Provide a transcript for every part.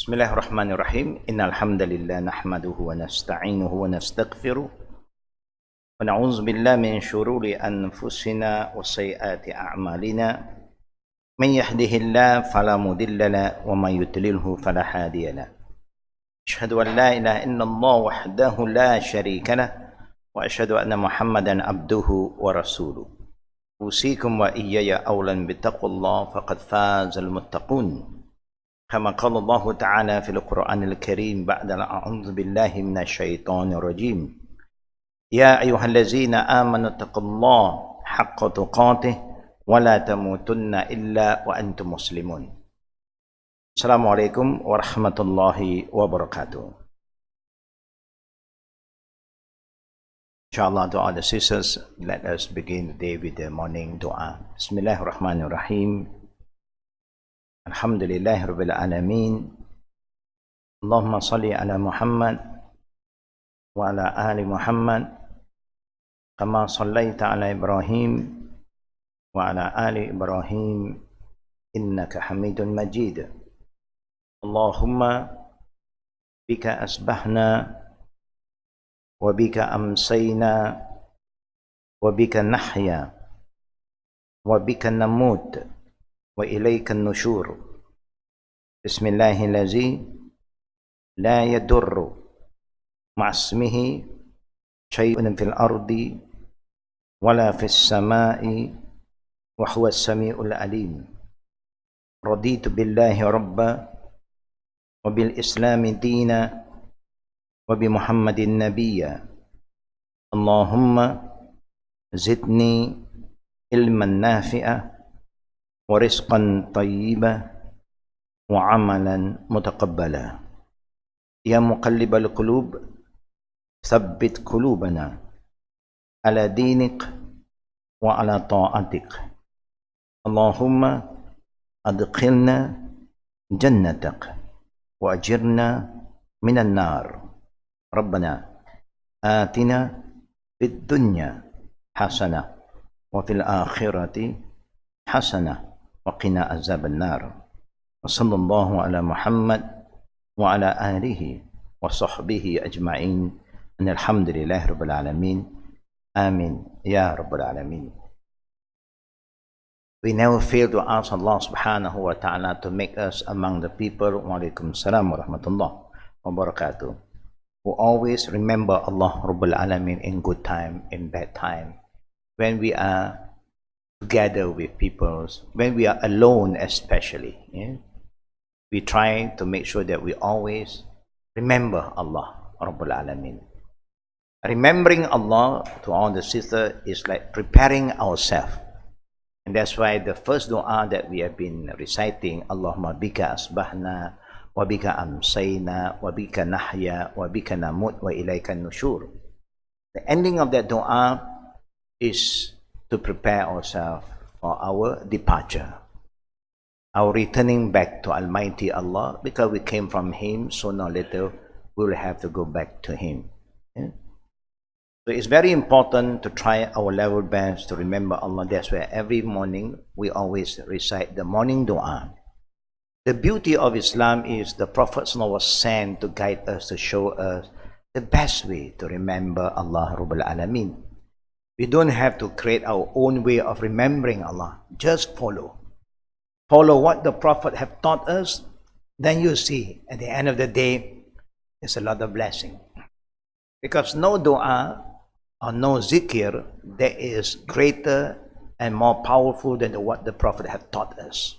Bismillahirrahmanirrahim. Innalhamdalillah nahmaduhu wa nasta'inuhu wa nastaghfiruh wa na'udzu billahi min syururi anfusina wa sayyiati a'malina. Man yahdihillahu fala mudilla lahu wa man yudlilhu fala hadiya lahu. Asyhadu an la ilaha illallah wahdahu la syarika lahu wa asyhadu anna Muhammadan abduhu wa rasuluh. Usikum wa iyaya awlan bittaqwallah faqad fazal muttaqun. كما قال الله تعالى في القرآن الكريم بعد أعوذ بالله من الشيطان الرجيم يا أيها الذين آمنوا اتقوا الله حق تقاته ولا تموتن إلا وأنتم مسلمون. السلام عليكم ورحمة الله وبركاته. Inshallah, to all the sisters, let us begin the day with the morning dua. Bismillahirrahmanirrahim. Alhamdulillahi Rabbil Alamin. Allahumma salli ala Muhammad wa ala ali Muhammad kama sallaita ala Ibrahim wa ala ali Ibrahim innaka hamidun majid. Allahumma bika asbahna wa bika amsayna wa bika nahya wa bika namut wa ilaikan nusyur. Bismillahirrahmanirrahim. La yadurru ma'asmihi syai'un fil ardi wala fis sama'i wa huwa as-sami'ul alim. Raditu billahi rabba wa bil islami dina wa bi Muhammadin nabiyya. Allahumma zidni ilman nafi'a wa rizqan tayyiba wa amalan mutaqabbala. Ya muqallibal qulub thabbit qulubana ala dinik wa ala ta'atik. Allahumma adkhilna jannatak wa ajirna minan nar. Rabbana atina fid dunya hasanah wa fil akhirati hasanah wa qina azaban nar. Wa sallallahu ala Muhammad wa ala alihi wa sahbihi ajma'in. Alhamdulillahi Rabbil Alamin. Amin ya Rabbil Alamin. We never fail to ask Allah subhanahu wa ta'ala to make us among the people, wa alaikum salam wa rahmatullah wa barakatuh, who always remember Allah Rabbil Alamin in good time, in bad time, when we are together with people, when we are alone especially. We try to make sure that we always remember Allah Rabbul Alamin. Remembering Allah, to all the sisters, is like preparing ourselves. And that's why the first dua that we have been reciting, Allahumma bika asbahna wa bika amsayna wa bika nahya wa bika namut wa ilaykan nusyur. The ending of that dua is to prepare ourselves for our departure, our returning back to Almighty Allah, because we came from Him. Sooner or later we will have to go back to Him. So it's very important to try our level best to remember Allah. That's why every morning we always recite the morning dua. The beauty of Islam is the Prophet was sent to guide us, to show us the best way to remember Allah Rabbul Alamin. We don't have to create our own way of remembering Allah. Just follow. Follow what the Prophet have taught us. Then you see, at the end of the day, there's a lot of blessing. Because no dua or no zikr that is greater and more powerful than what the Prophet have taught us.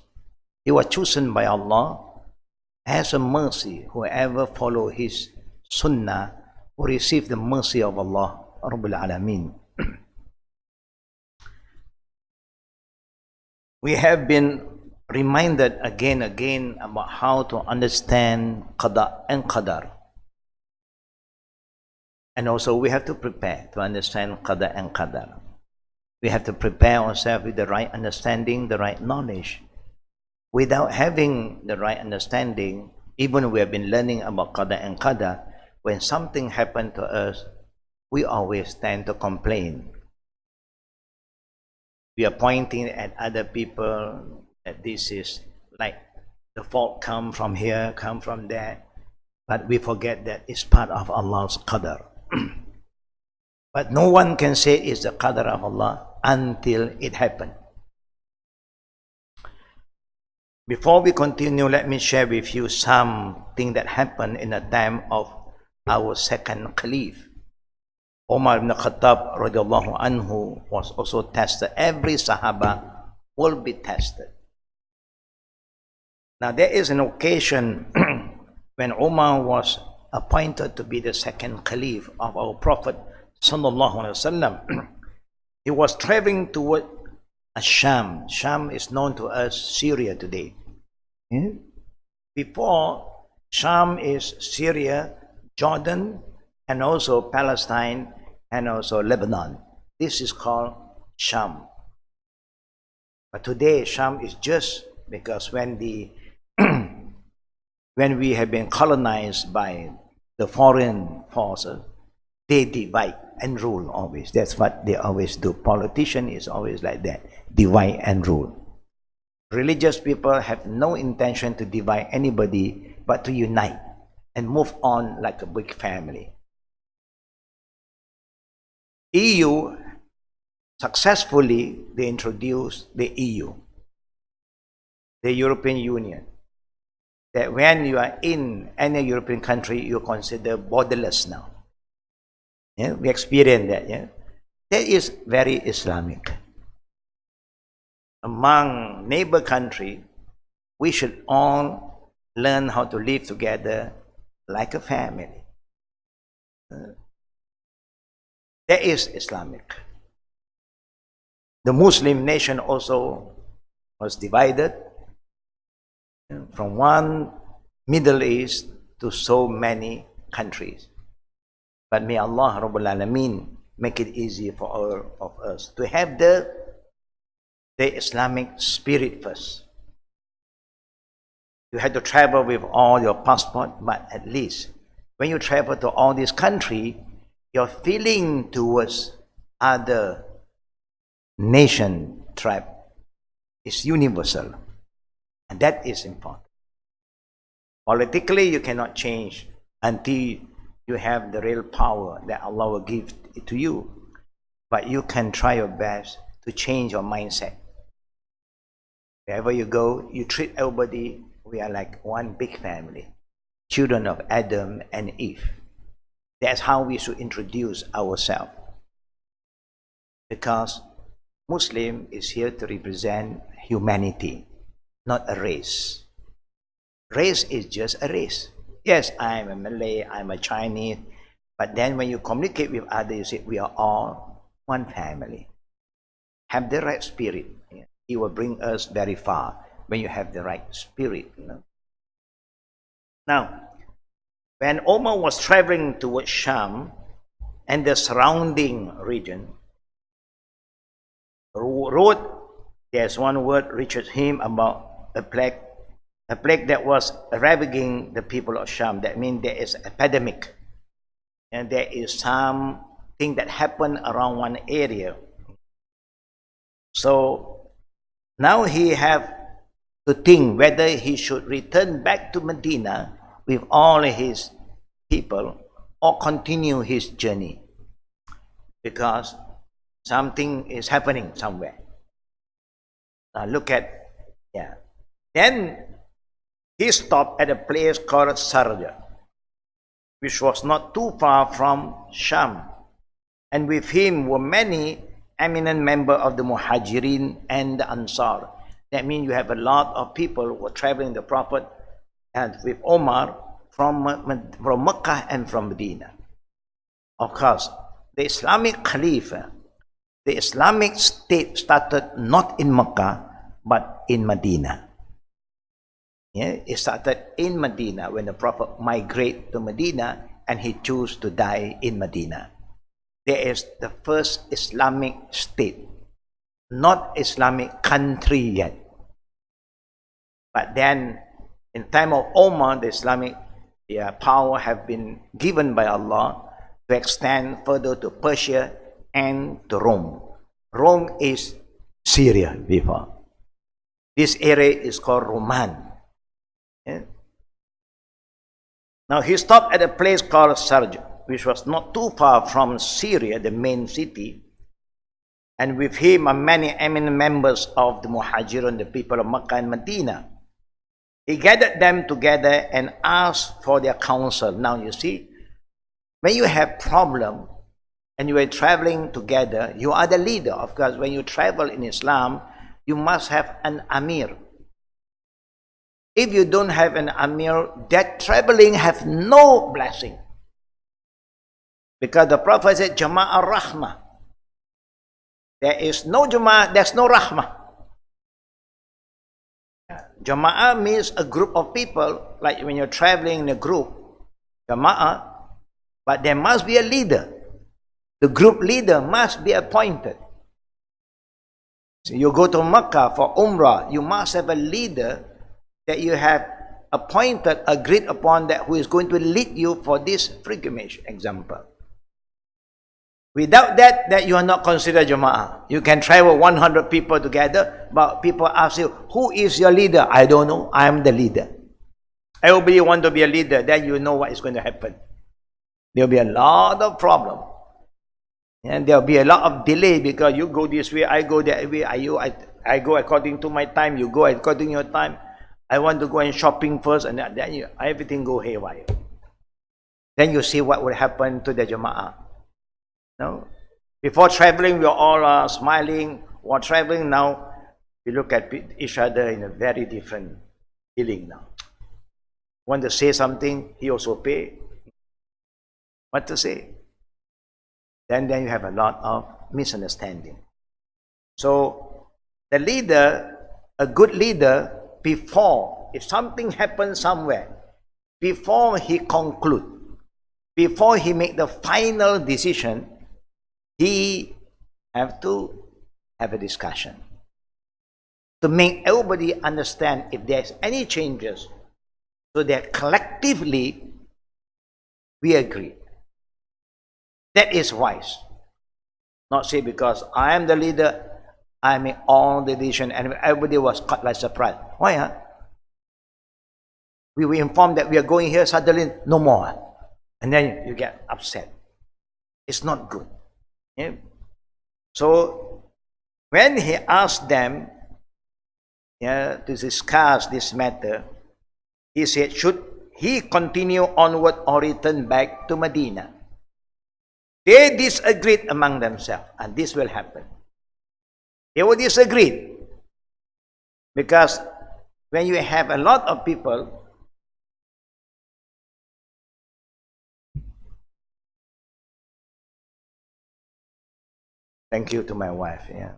He was chosen by Allah as a mercy. Whoever follow his sunnah will receive the mercy of Allah Rabbul Alamin. We have been reminded again and again about how to understand Qada and Qadr. And also we have to prepare to understand Qada and Qadr. We have to prepare ourselves with the right understanding, the right knowledge. Without having the right understanding, even we have been learning about Qada and Qadr, when something happened to us, we always tend to complain. We are pointing at other people that this is like The fault come from here, come from there. But we forget that it's part of Allah's Qadr. But no one can say it's the Qadr of Allah until it happened. Before we continue, let me share with you something that happened in the time of our second Caliph. Umar ibn Khattab radiallahu anhu was also tested. Every Sahaba will be tested. Now there is an occasion when Umar was appointed to be the second Caliph of our Prophet sallallahu alaihi wasallam. He was traveling toward Sham. Sham is known to us Syria today. Before, Sham is Syria, Jordan, and also Palestine, and also Lebanon. This is called Sham. But today, Sham is just because when we have been colonized by the foreign forces, they divide and rule always. That's what they always do. Politician is always like that, divide and rule. Religious people have no intention to divide anybody, but to unite and move on like a big family. EU, successfully, they introduced the EU, the European Union. That when you are in any European country, you consider borderless now. Yeah, we experience that. Yeah, that is very Islamic. Among neighbor countries, we should all learn how to live together like a family. That is Islamic. The Muslim nation also was divided from one Middle East to so many countries. But may Allah Rabbul Alameen make it easy for all of us to have the Islamic spirit first. You had to travel with all your passport, but at least when you travel to all these countries, your feeling towards other nation, tribe is universal. And that is important. Politically, you cannot change until you have the real power that Allah will give to you. But you can try your best to change your mindset. Wherever you go, you treat everybody, we are like one big family. Children of Adam and Eve. That's how we should introduce ourselves. Because Muslim is here to represent humanity, not a race. Race is just a race. Yes, I'm a Malay, I'm a Chinese, but then when you communicate with others, you say we are all one family. Have the right spirit. It will bring us very far when you have the right spirit. Now, when Omar was traveling towards Sham and the surrounding region, road, there's one word reaches him about a plague that was ravaging the people of Sham. That means there is an epidemic, and there is something that happened around one area. So now he have to think whether he should return back to Medina with all his people or continue his journey, because something is happening somewhere. Now look at, Then he stopped at a place called Sarja, which was not too far from Sham. And with him were many eminent members of the Muhajirin and the Ansar. That means you have a lot of people who were traveling the Prophet and with Omar from Mecca and from Medina. Of course, the Islamic Khalifa, the Islamic state started not in Mecca, but in Medina. It started in Medina when the Prophet migrated to Medina and he chose to die in Medina. There is the first Islamic state, not Islamic country yet. But then, in time of Omar, the Islamic power have been given by Allah to extend further to Persia and to Rome. Rome is Syria before. This area is called Roman. Now he stopped at a place called Sarj, which was not too far from Syria, the main city. And with him are many eminent members of the Muhajirun, the people of Makkah and Medina. He gathered them together and asked for their counsel. Now you see, when you have problem and you are traveling together, you are the leader. Of course, when you travel in Islam, you must have an Amir. If you don't have an Amir, that traveling have no blessing. Because the Prophet said, Jama'ah Rahmah. There is no Jama'ah, there's no Rahmah. Jama'ah means a group of people, like when you're traveling in a group, Jama'ah, but there must be a leader. The group leader must be appointed. So you go to Makkah for Umrah, you must have a leader that you have appointed, agreed upon, that who is going to lead you for this pilgrimage, example. Without that you are not considered Jama'ah. You can travel 100 people together, but people ask you, who is your leader? I don't know, I am the leader. Everybody want to be a leader, then you know what is going to happen. There will be a lot of problem. And there will be a lot of delay because you go this way, I go that way, I go according to my time, you go according to your time. I want to go and shopping first, and then everything go haywire. Then you see what will happen to the Jama'ah. No? Before traveling, we are all smiling. While traveling now, we look at each other in a very different feeling now. Want to say something, he also pay. What to say? Then you have a lot of misunderstanding. So the leader, a good leader, before, if something happens somewhere, before he conclude, before he make the final decision, he have to have a discussion to make everybody understand if there's any changes, so that collectively we agree. That is wise. Not say because I am the leader, I make all the decision, and everybody was caught by surprise. Why? We were informed that we are going here, suddenly no more. And then you get upset. It's not good. Yeah? So when he asked them to discuss this matter, he said, should he continue onward or return back to Medina? They disagreed among themselves, and this will happen. They will disagree. Because when you have a lot of people, thank you to my wife, yeah.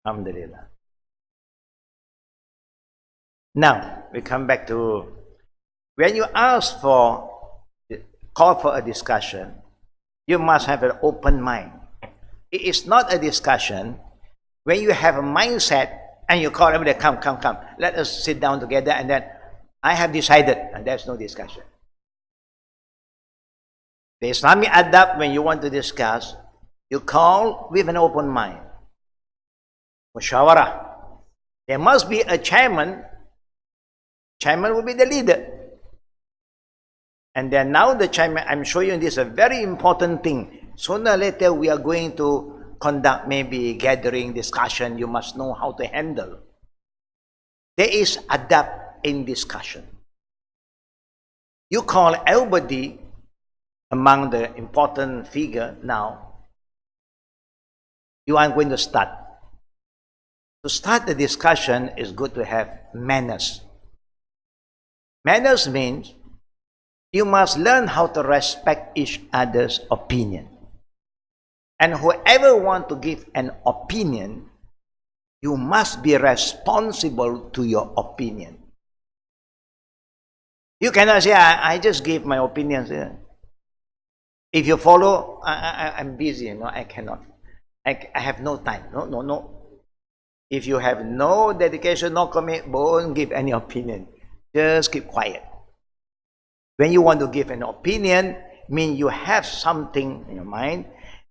Alhamdulillah. Now, we come back to, when you ask for, call for a discussion, you must have an open mind. It is not a discussion when you have a mindset and you call everybody, come, let us sit down together, and then I have decided, and there's no discussion. The Islamic adab, when you want to discuss, you call with an open mind. Mushawarah. There must be a chairman. Chairman will be the leader. And then now the chairman, I'm showing you this, a very important thing. Sooner or later we are going to conduct maybe gathering, discussion. You must know how to handle. There is adab in discussion. You call everybody among the important figure now. You are going to start. To start the discussion is good to have manners. Manners means you must learn how to respect each other's opinion. And whoever wants to give an opinion, you must be responsible to your opinion. You cannot say, I just give my opinions. If you follow, I'm busy, I cannot. I have no time. No. If you have no dedication, no commitment, don't give any opinion. Just keep quiet. When you want to give an opinion, mean you have something in your mind,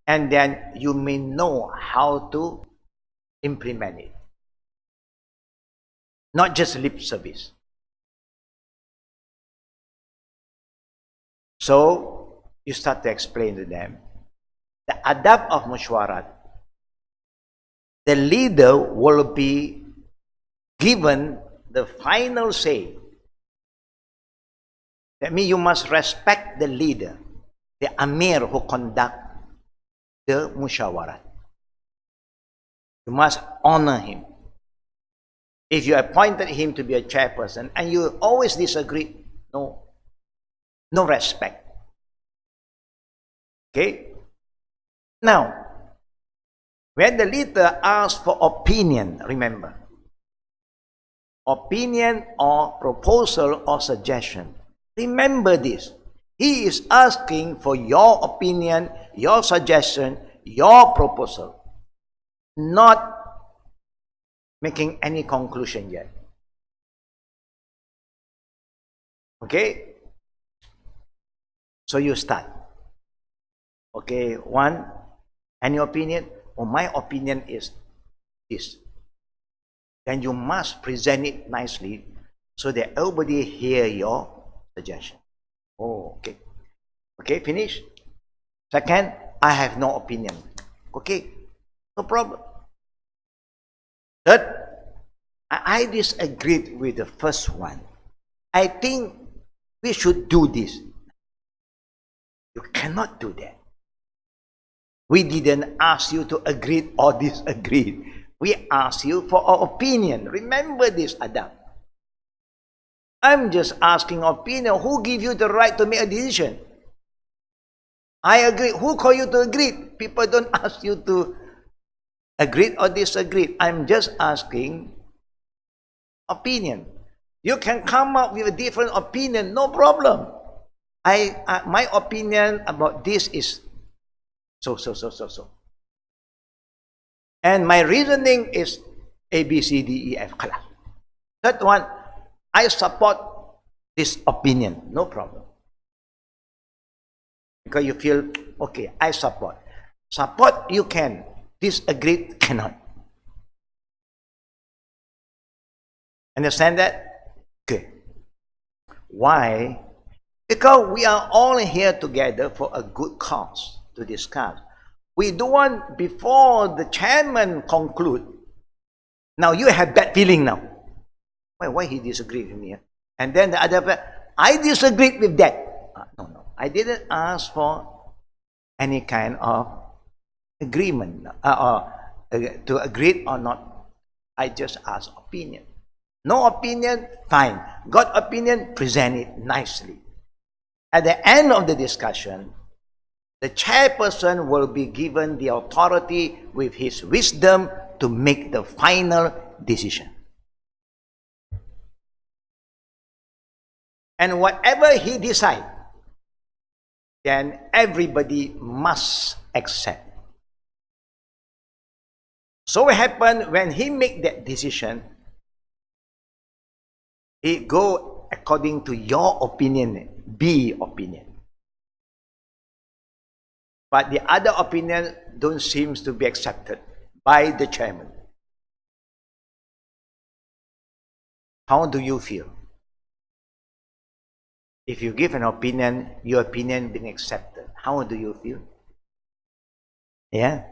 and then you may know how to implement it. Not just lip service. So you start to explain to them the adab of mushwarat. The leader will be given the final say. That means you must respect the leader, the amir who conduct the musyawarat. You must honor him. If you appointed him to be a chairperson and you always disagree, no respect. Okay? Now, when the leader asks for opinion, remember, opinion or proposal or suggestion, remember this. He is asking for your opinion, your suggestion, your proposal, not making any conclusion yet. Okay? So you start. Okay, one, any opinion? Oh, my opinion is this. Then you must present it nicely so that everybody hear your suggestion. Oh, okay. Okay, finish. Second, I have no opinion. Okay, no problem. Third, I disagreed with the first one. I think we should do this. You cannot do that. We didn't ask you to agree or disagree. We asked you for our opinion. Remember this, Adam. I'm just asking opinion. Who give you the right to make a decision? I agree. Who call you to agree? People don't ask you to agree or disagree. I'm just asking opinion. You can come up with a different opinion, no problem. My opinion about this is so. And my reasoning is A, B, C, D, E, F. Third one, I support this opinion, no problem. Because you feel, okay, I support. Support you can, disagree cannot. Understand that? Okay. Why? Because we are all here together for a good cause to discuss. We don't want, before the chairman conclude, now you have bad feeling now. Why he disagreed with me? And then the other, I disagreed with that. No. I didn't ask for any kind of agreement to agree or not. I just asked opinion. No opinion, fine. Got opinion, present it nicely. At the end of the discussion, the chairperson will be given the authority with his wisdom to make the final decision. And whatever he decides, then everybody must accept. So it happened when he make that decision, he go according to your opinion, B opinion. But the other opinion don't seem to be accepted by the chairman. How do you feel? If you give an opinion, your opinion being accepted, how do you feel? Yeah?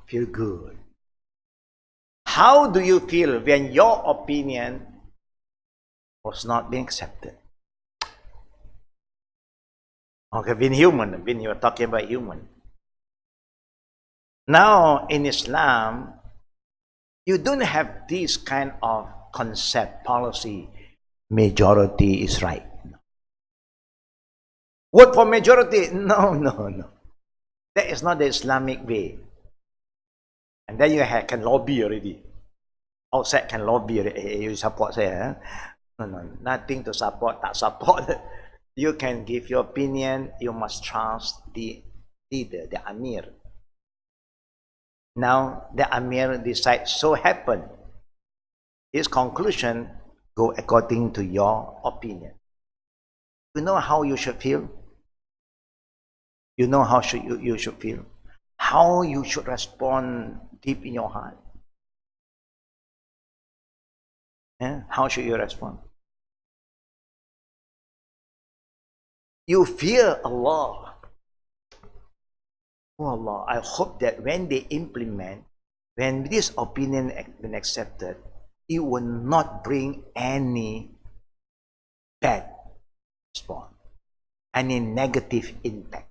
Feel good. How do you feel when your opinion was not being accepted? Okay, being human, when you're talking about human. Now, in Islam, you don't have this kind of concept, policy, majority is right. Vote for majority? No. That is not the Islamic way. And then you can lobby already. Outside can lobby already. You support saya. No. Nothing to support, tak support. You can give your opinion. You must trust the leader, the Amir. Now, the Amir decides, so happen. His conclusion go according to your opinion. You know how you should feel? You know how you should feel? How you should respond deep in your heart? Yeah? How should you respond? You fear Allah. Oh Allah, I hope that when they implement, when this opinion has been accepted, it will not bring any bad response, any negative impact.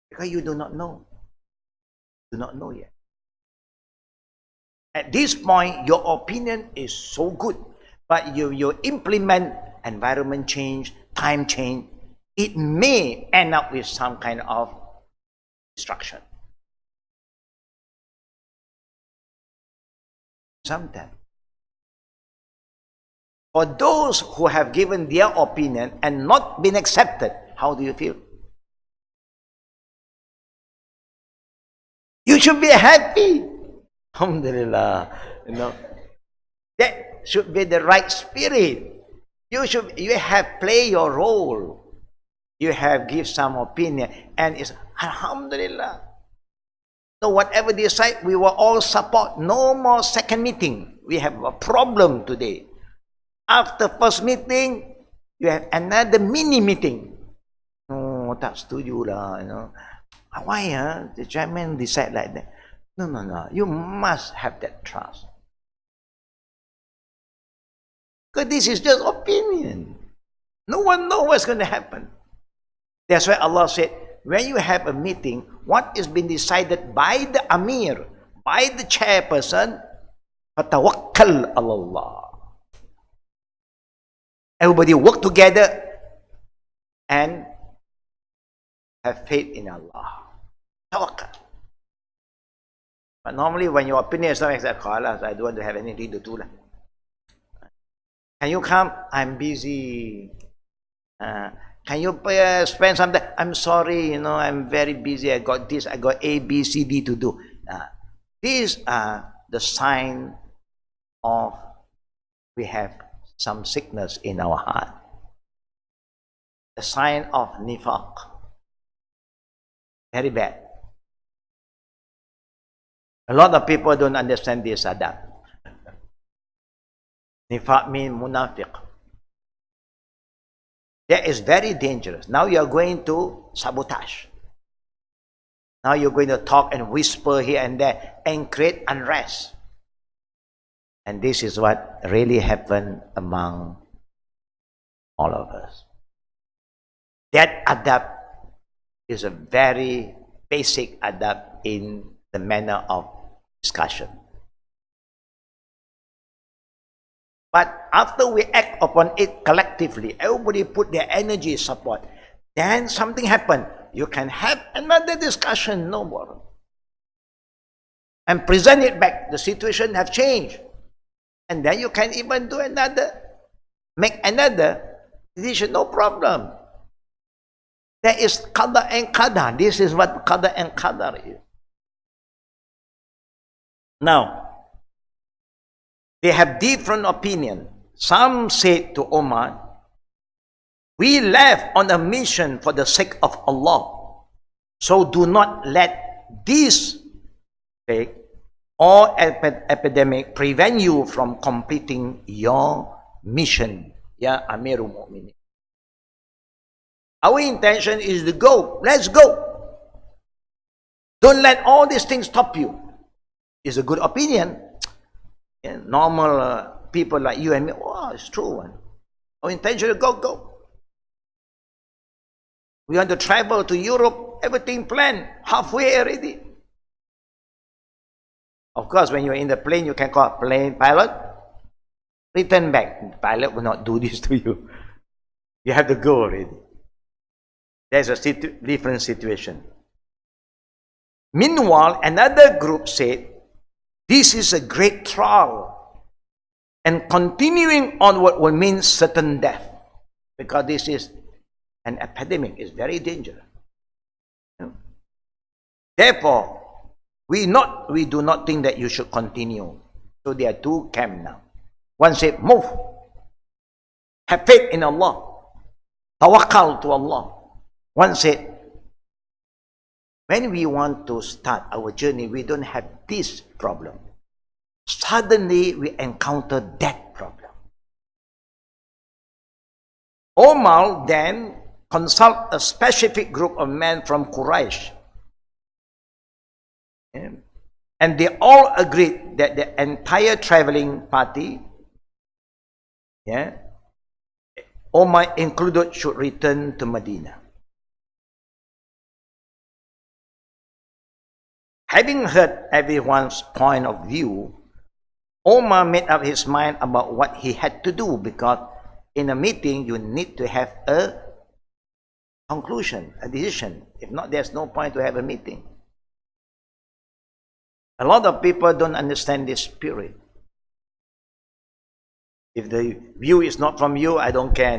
Because you do not know. Do not know yet. At this point, your opinion is so good, but you implement environment change, time change, it may end up with some kind of destruction. Sometimes. For those who have given their opinion and not been accepted, how do you feel? You should be happy. Alhamdulillah. You know, that should be the right spirit. You have play your role. You have give some opinion, and it's Alhamdulillah. So whatever they decide, we will all support. No more second meeting. We have a problem today. After first meeting, you have another mini meeting. No, tak setuju lah, you know. Why the chairman decide like that? No. You must have that trust. Because this is just opinion. No one knows what's going to happen. That's why Allah said, when you have a meeting, what is been decided by the Amir, by the chairperson, fatawakkal Allah. Everybody work together and have faith in Allah. Tawakkal. But normally when your opinion is not accepted, I don't want to have anything to do. Can you come? I'm busy. Can you spend some time? I'm sorry, you know, I'm very busy. I got this, I got A, B, C, D to do. These are the sign of we have some sickness in our heart. The sign of nifaq. Very bad. A lot of people don't understand this adab. Nifaq means munafiq. That is very dangerous. Now you are going to sabotage. Now you're going to talk and whisper here and there and create unrest. And this is what really happened among all of us. That adab is a very basic adab in the manner of discussion. But after we act upon it collectively, everybody put their energy support, then something happened. You can have another discussion, no more. And present it back. The situation have changed. And then you can even do another, make another decision, no problem. There is Qada and Qadr. This is what Qada and Qadr is. Now, they have different opinion. Some say to Omar, we left on a mission for the sake of Allah. So do not let this plague or epidemic prevent you from completing your mission. Ya Amirul Mu'minin. Our intention is to go. Let's go. Don't let all these things stop you. It's a good opinion. Normal people like you and me, oh, it's true. Our intention is go. We want to travel to Europe, everything planned, halfway already. Of course, when you're in the plane, you can call plane pilot, return back. The pilot will not do this to you. You have to go already. There's a different situation. Meanwhile, another group said, this is a great trial, and continuing onward will mean certain death, because this is an epidemic, is very dangerous. Therefore, we do not think that you should continue. So there are two camps now. One said, move, have faith in Allah, tawakkal to Allah. One said, when we want to start our journey, we don't have this problem. Suddenly, we encounter that problem. Omar then consult a specific group of men from Quraysh. And they all agreed that the entire traveling party, Omar included, should return to Medina. Having heard everyone's point of view, Omar made up his mind about what he had to do, because in a meeting you need to have a conclusion, a decision. If not, there's no point to have a meeting. A lot of people don't understand this spirit. If the view is not from you, I don't care.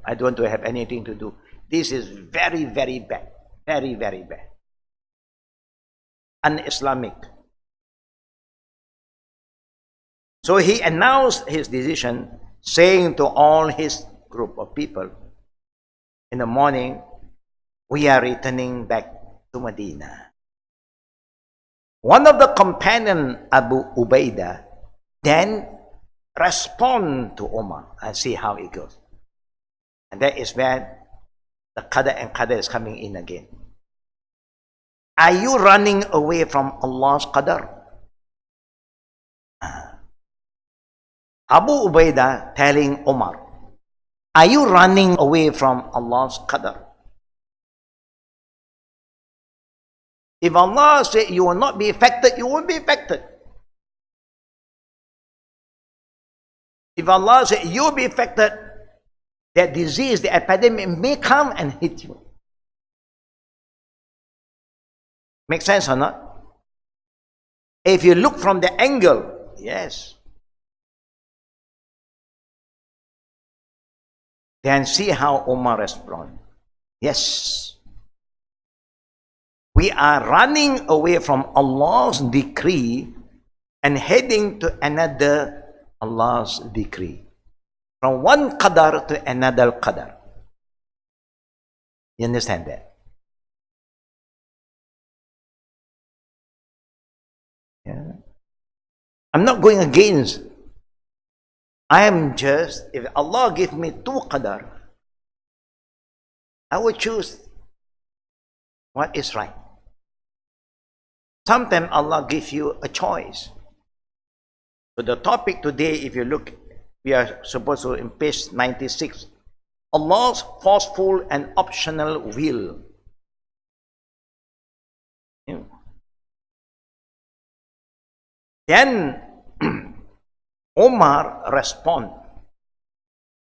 I don't want to have anything to do. This is very, very bad. Very, very bad. Un-Islamic. So he announced his decision, saying to all his group of people, in the morning, we are returning back to Medina. One of the companions, Abu Ubaidah, then respond to Omar and see how it goes. And that is where the Qada and Qadr is coming in again. Are you running away from Allah's Qadr? Abu Ubaidah telling Omar, are you running away from Allah's Qadr? If Allah said you will not be affected, you won't be affected. If Allah said you will be affected, that disease, the epidemic may come and hit you. Make sense or not? If you look from the angle, yes. Then see how Omar responds. Yes. We are running away from Allah's decree and heading to another Allah's decree. From one Qadr to another Qadr. You understand that? Yeah. I'm not going against. I am just, if Allah give me 2 Qadr, I will choose what is right. Sometimes Allah gives you a choice. So the topic today, if you look, we are supposed to in page 96. Allah's forceful and optional will. Then Omar respond.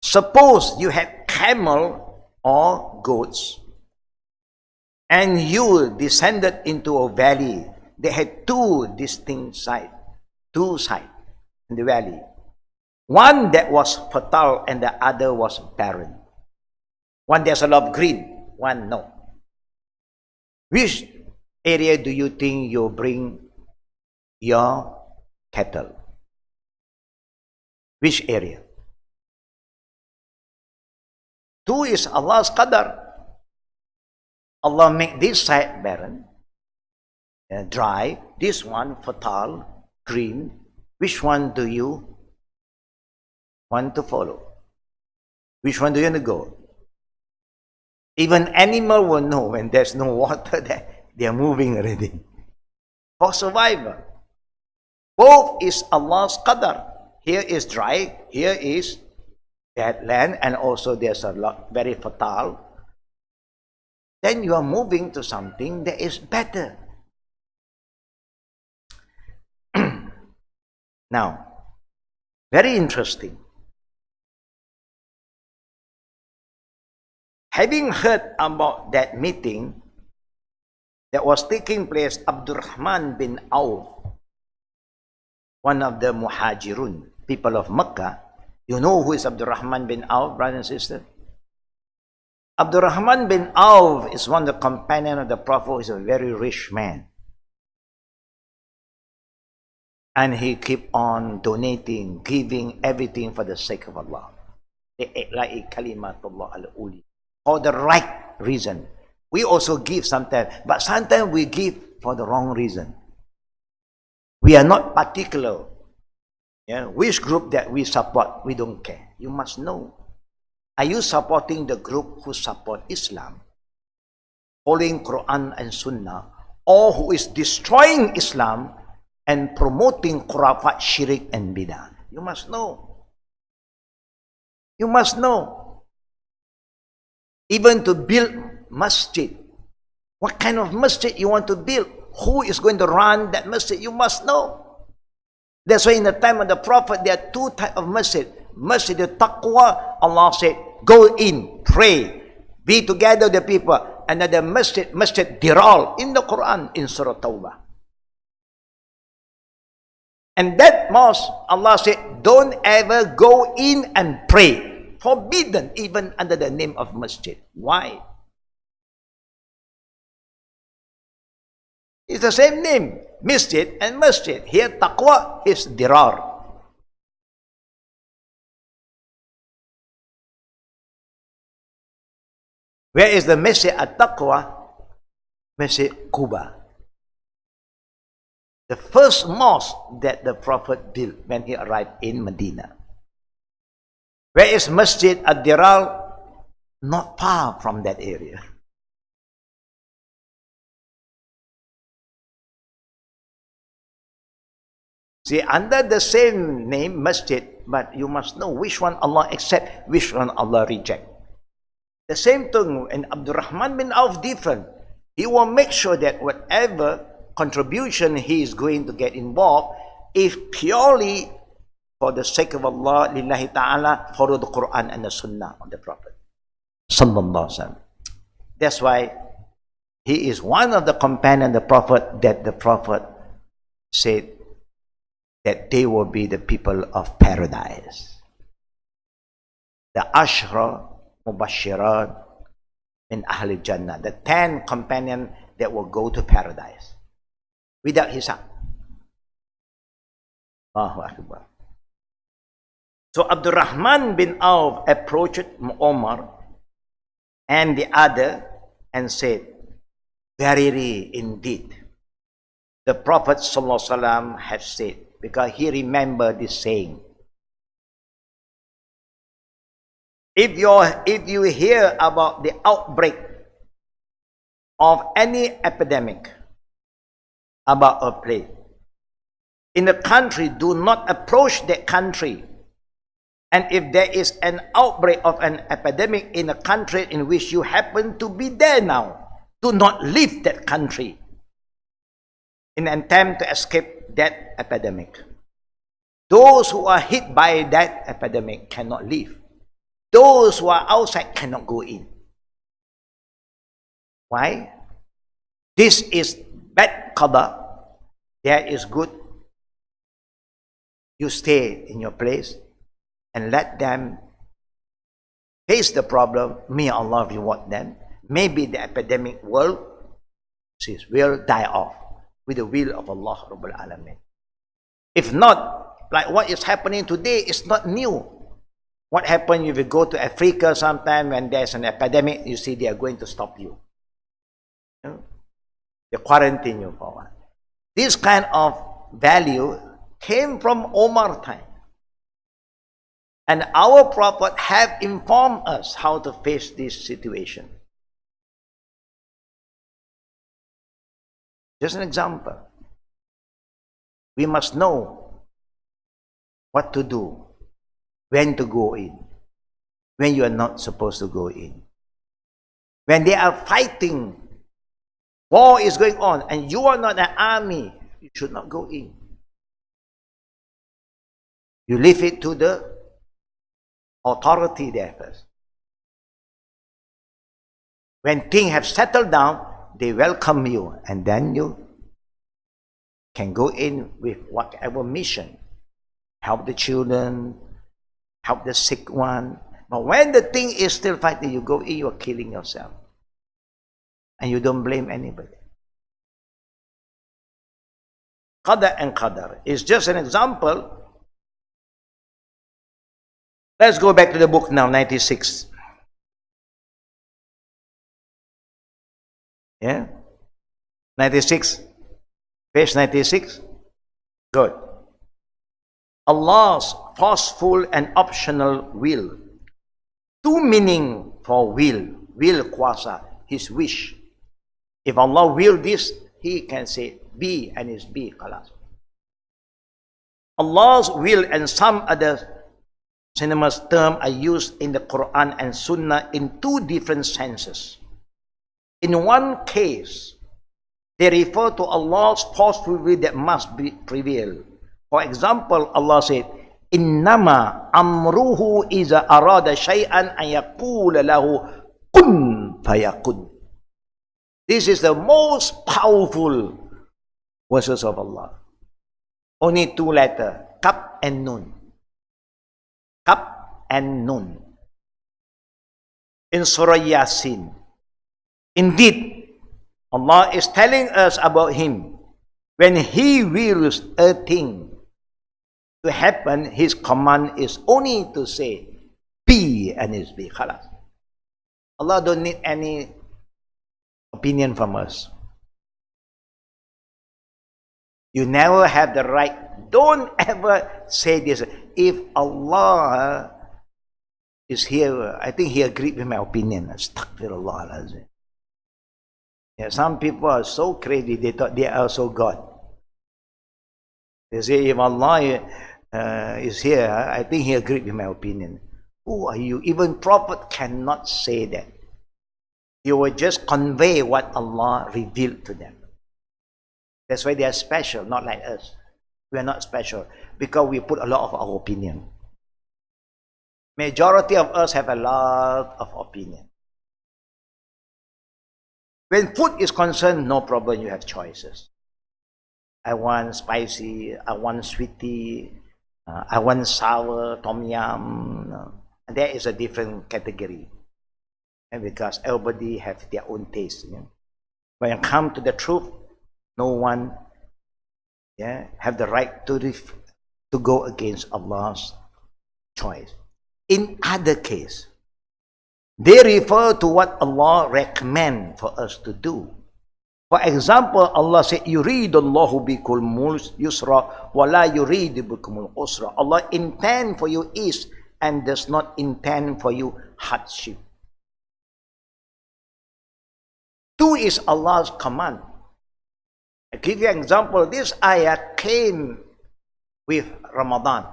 Suppose you had camel or goats, and you descended into a valley. They had 2 distinct sides, 2 sides in the valley. One that was fertile and the other was barren. One there's a lot of green, one no. Which area do you think you bring your cattle? Which area? 2 is Allah's Qadr. Allah make this side barren, dry, this one fertile, green. Which one do you want to follow? Which one do you want to go? Even animal will know when there's no water that they are moving already. For survival. Both is Allah's Qadr. Here is dry, here is that land, and also there's a lot very fertile. Then you are moving to something that is better. Now, very interesting. Having heard about that meeting that was taking place, Abdurrahman bin Auf, one of the Muhajirun, people of Mecca. You know who is Abdurrahman bin Auf, brothers and sisters? Abdurrahman bin Auf is one of the companions of the Prophet who is a very rich man. And he keep on donating, giving everything for the sake of Allah. For the right reason. We also give sometimes, but sometimes we give for the wrong reason. We are not particular. Which group that we support, we don't care. You must know. Are you supporting the group who support Islam, following Quran and Sunnah, or who is destroying Islam and promoting khurafat, shirik and bidah? You must know. You must know. Even to build masjid, what kind of masjid you want to build? Who is going to run that masjid? You must know. That's why in the time of the Prophet, there are two types of masjid. Masjid al-Taqwa, Allah said, go in, pray, be together with the people. Another masjid, Masjid Diral, in the Quran, in Surah Tawbah. And that mosque, Allah said, don't ever go in and pray. Forbidden, even under the name of masjid. Why? It's the same name, masjid and masjid. Here, taqwa is dirar. Where is the masjid at-taqwa? Masjid Quba. The first mosque that the Prophet built when he arrived in Medina. Where is Masjid ad-Dirar? Not far from that area. See, under the same name, masjid, but you must know which one Allah accept, which one Allah reject. The same thing, and Abdurrahman bin Auf different. He will make sure that whatever contribution he is going to get involved, if purely for the sake of Allah, lillahi ta'ala, follow the Quran and the Sunnah of the Prophet. Sallallahu Alaihi Wasallam. That's why he is one of the companions of the Prophet that the Prophet said that they will be the people of paradise. The Ashra Mubashirat in Ahl Jannah, the 10 companions that will go to paradise without hisab. Allahu Akbar. So Abdurrahman bin Auf approached Umar and the other and said, verily indeed, the Prophet ﷺ has said, because he remembered this saying, if you hear about the outbreak of any epidemic about a plague in a country, do not approach that country. And if there is an outbreak of an epidemic in a country in which you happen to be there now, do not leave that country in an attempt to escape that epidemic. Those who are hit by that epidemic cannot leave. Those who are outside cannot go in. Why? This is bad qada. There is good. You stay in your place and let them face the problem. May Allah reward them. Maybe the epidemic will die off with the will of Allah Rabbul Alamin. If not, like what is happening today is not new. What happens if you go to Africa sometime when there's an epidemic, you see they are going to stop you. They quarantine you for one. This kind of value came from Omar time. And our Prophet have informed us how to face this situation. Just an example. We must know what to do, when to go in, when you are not supposed to go in. When they are fighting, war is going on, and you are not an army, you should not go in. You leave it to the authority there first. When things have settled down, they welcome you, and then you can go in with whatever mission. Help the children, help the sick one. But when the thing is still fighting, you go in, you are killing yourself. And you don't blame anybody. Qada and Qadr is just an example. Let's go back to the book now, 96. Yeah? 96. Page 96. Good. Allah's forceful and optional will two meaning for will kuasa, his wish. If Allah will this, he can say be and it's be. Khalas. Allah's will and some other synonymous terms are used in the Quran and Sunnah in two different senses. In one case, they refer to Allah's forceful will that must be prevail. For example, Allah said, Innama amruhu iza arada shay'an an yaqula lahu kun fayakun. This is the most powerful verses of Allah. Only two letters, Kaf and Nun. Kaf and Nun. In Surah Yasin. Indeed, Allah is telling us about Him. When He wills a thing to happen, His command is only to say, be and it's be. Khalas. Allah don't need any opinion from us. You never have the right. Don't ever say this. If Allah is here, I think He agreed with my opinion. Astaghfirullah. Yeah, some people are so crazy, they thought they are so God. They say, if Allah is here, I think He agreed with my opinion. Who are you? Even Prophet cannot say that. He will just convey what Allah revealed to them. That's why they are special, not like us. We are not special because we put a lot of our opinion. Majority of us have a lot of opinion. When food is concerned, no problem, you have choices. I want spicy, I want sweety, I want sour, tom yum. There is a different category. And because everybody has their own taste. You know? When you come to the truth, no one have the right to go against Allah's choice. In other case, they refer to what Allah recommends for us to do. For example, Allah said, يُرِيدُ اللَّهُ بِكُمُ الْيُسْرَ وَلَا يُرِيدُ بِكُمُ الْعُسْرَ. Allah intends for you ease and does not intend for you hardship. Two is Allah's command. I give you an example. This ayah came with Ramadan.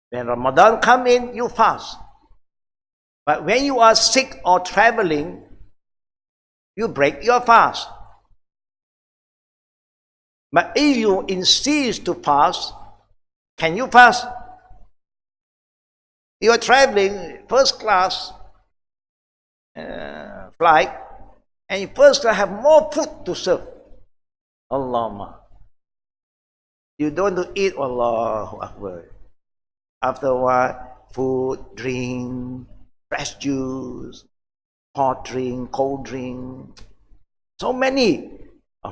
When Ramadan come in, you fast. But when you are sick or traveling, you break your fast. But if you insist to fast, can you fast? You are traveling first class flight, and you first have more food to serve. Allahumma. You don't want to eat, Allahu Akbar. After a while, food, drink, fresh juice, hot drink, cold drink. So many.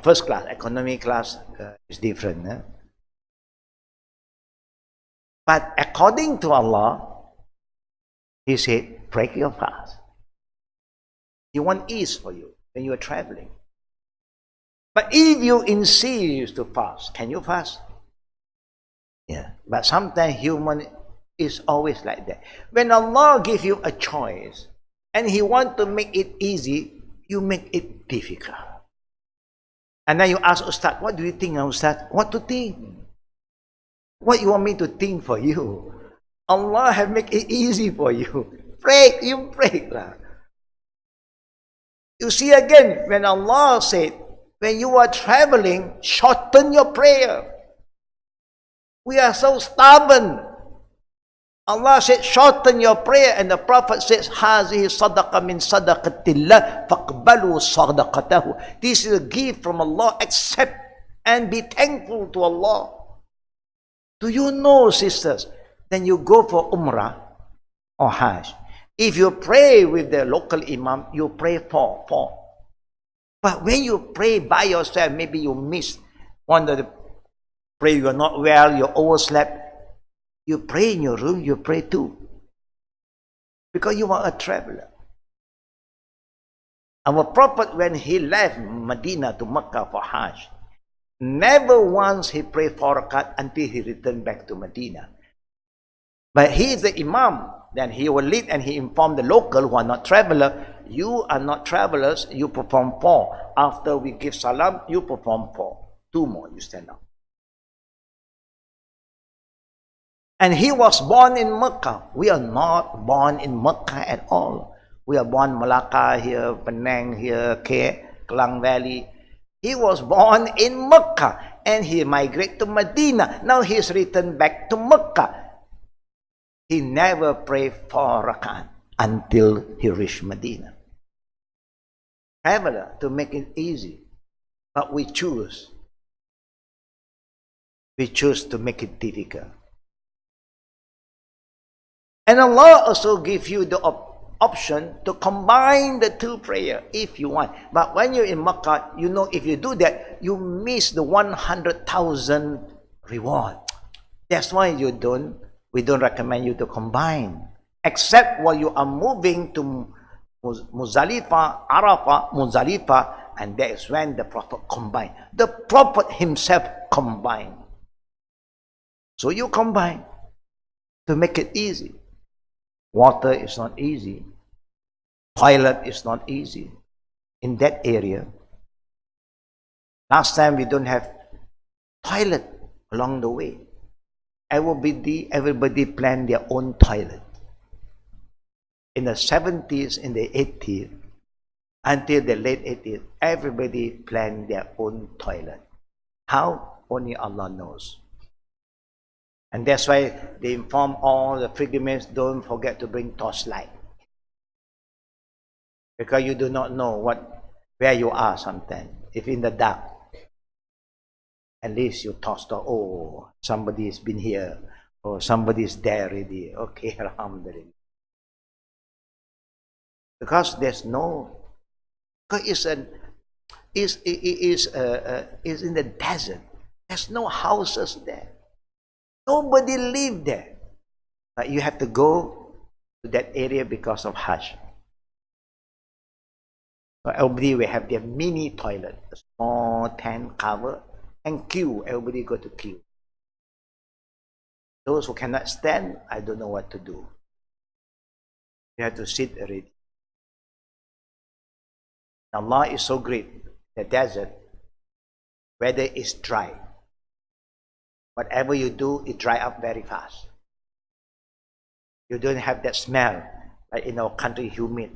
First class, economy class is different. Eh? But according to Allah, He said, break your fast. He wants ease for you when you are traveling. But if you insist to fast, can you fast? Yeah. But sometimes human is always like that. When Allah gives you a choice and He wants to make it easy, you make it difficult. And then you ask Ustad, what do you think, Ustad? What to think? What you want me to think for you? Allah have made it easy for you. Pray, you pray lah. You see again, when Allah said, when you are traveling, shorten your prayer. We are so stubborn. Allah said, shorten your prayer, and the Prophet says, هَذِهِ صَدَقَ مِنْ صَدَقَةِ اللَّهِ فَاقْبَلُوا صَدَقَتَهُ. This is a gift from Allah. Accept and be thankful to Allah. Do you know, sisters, then you go for Umrah or Hajj. If you pray with the local Imam, you pray four. But when you pray by yourself, maybe you miss one of the pray, you are not well, you overslept. You pray in your room, you pray too. Because you are a traveler. Our Prophet, when he left Medina to Mecca for Hajj, never once he prayed 4 rakat until he returned back to Medina. But he is the Imam. Then he will lead and he informed the local who are not traveler, you are not travelers, you perform 4. After we give salam, you perform 4. 2 more, you stand up. And he was born in Mecca. We are not born in Mecca at all. We are born Malacca here, Penang here, Klang Valley. He was born in Mecca and he migrated to Medina. Now he's returned back to Mecca. He never prayed 4 rakat until he reached Medina. Traveler, to make it easy. But we choose. We choose to make it difficult. And Allah also gives you the option to combine the 2 prayers if you want. But when you're in Makkah, you know if you do that, you miss the 100,000 reward. That's why we don't recommend you to combine. Except while you are moving to Muzdalifah, Arafah, Muzdalifah, and that is when the Prophet combined. The Prophet himself combined. So you combine to make it easy. Water is not easy. Toilet is not easy in that area. Last time we don't have toilet along the way. Everybody planned their own toilet. In the 70s, in the 80s, until the late 80s, everybody planned their own toilet. How? Only Allah knows. And that's why they inform all the pilgrims, don't forget to bring torchlight. Because you do not know where you are sometimes. If in the dark, at least you torch, oh, somebody's been here, or somebody's there already. Okay, alhamdulillah. Because there's no, because it's in the desert. There's no houses there. Nobody live there. But you have to go to that area because of Hajj. So everybody will have their mini toilet, a small tent cover, and queue. Everybody go to queue. Those who cannot stand, I don't know what to do. You have to sit already. Allah is so great. The desert, weather is dry. Whatever you do, it dry up very fast. You don't have that smell like in our country, humid.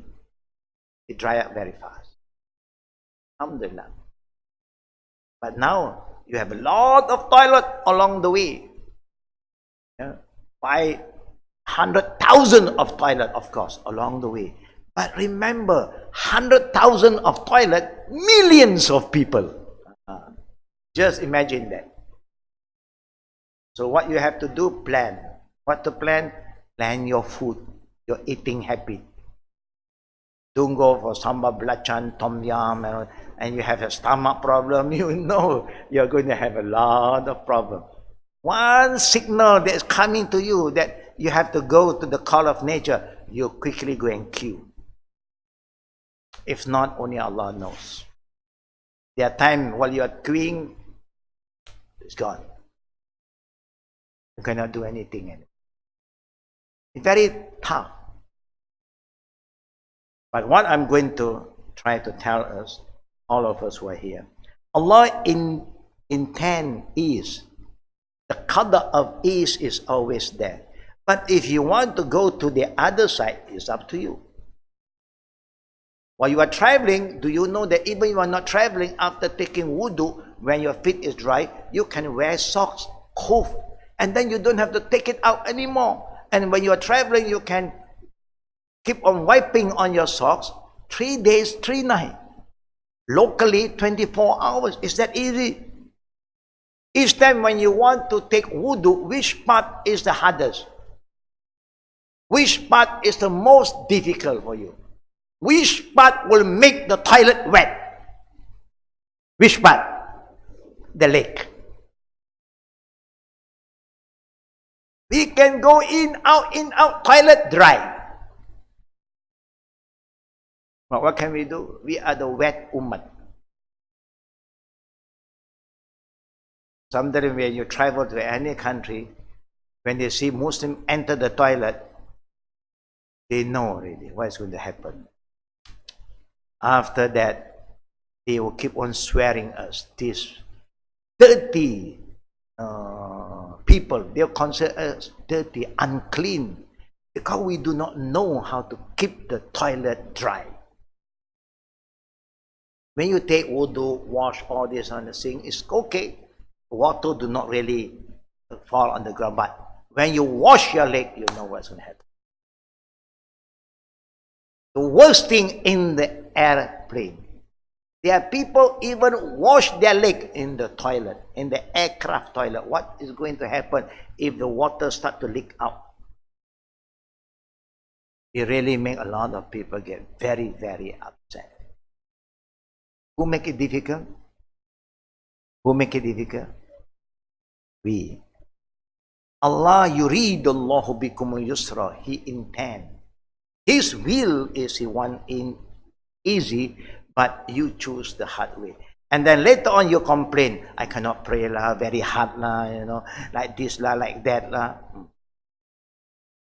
It dry up very fast. Alhamdulillah. But now you have a lot of toilet along the way. 500,000 of toilet, of course, along the way. But remember, 100,000 of toilet, millions of people. Just imagine that. So what you have to do, plan. What to plan? Plan your food, your eating habit. Don't go for sambal belacan, tom yum, and you have a stomach problem. You know you're going to have a lot of problems. One signal that is coming to you that you have to go to the call of nature, you quickly go and queue. If not, only Allah knows. There are times while you are queuing, it's gone. You cannot do anything anymore. It's very tough. But what I'm going to try to tell us, all of us who are here, Allah intend is, the Qadr of ease is always there. But if you want to go to the other side, it's up to you. While you are traveling, do you know that even if you are not traveling, after taking wudu, when your feet is dry, you can wear socks, khuf, and then you don't have to take it out anymore. And when you are traveling, you can keep on wiping on your socks 3 days, 3 nights. Locally, 24 hours. Is that easy? Each time when you want to take wudu, which part is the hardest? Which part is the most difficult for you? Which part will make the toilet wet? Which part? The leg. We can go in, out, toilet dry. But what can we do? We are the wet ummah. Sometimes when you travel to any country, when they see Muslim enter the toilet, They know already what is going to happen. After that, they will keep on swearing us. These dirty people, they'll consider us dirty, unclean, because we do not know how to keep the toilet dry. When you take wudu, wash all this on the sink, it's okay. Water do not really fall on the ground, but when you wash your leg, you know what's going to happen. The worst thing in the airplane, there are people even wash their leg in the toilet, in the aircraft toilet. What is going to happen if the water start to leak out? It really make a lot of people get very, very upset. Who make it difficult? Who make it difficult? We. Allah yuridullahu bikumul yusra. He intend. His will is He want in easy, but you choose the hard way. And then later on you complain, I cannot pray lah, very hard lah, like this lah, like that lah.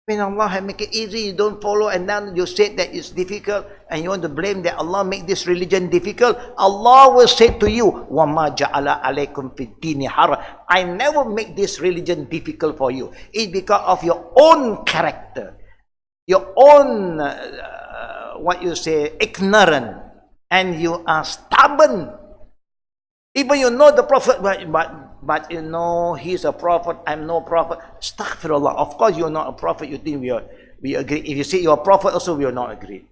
When Allah has make it easy, you don't follow, and then you say that it's difficult, and you want to blame that Allah make this religion difficult. Allah will say to you, وَمَا جَعَلَ عَلَيْكُمْ فِي الدِّينِ حَرَجًا. I never make this religion difficult for you. It's because of your own character, your own, ignorant, and you are stubborn. Even you know the Prophet, but you know he's a prophet, I'm no prophet. Astaghfirullah. Of course you're not a prophet, you think we agree. If you say you're a prophet also, we will not agree.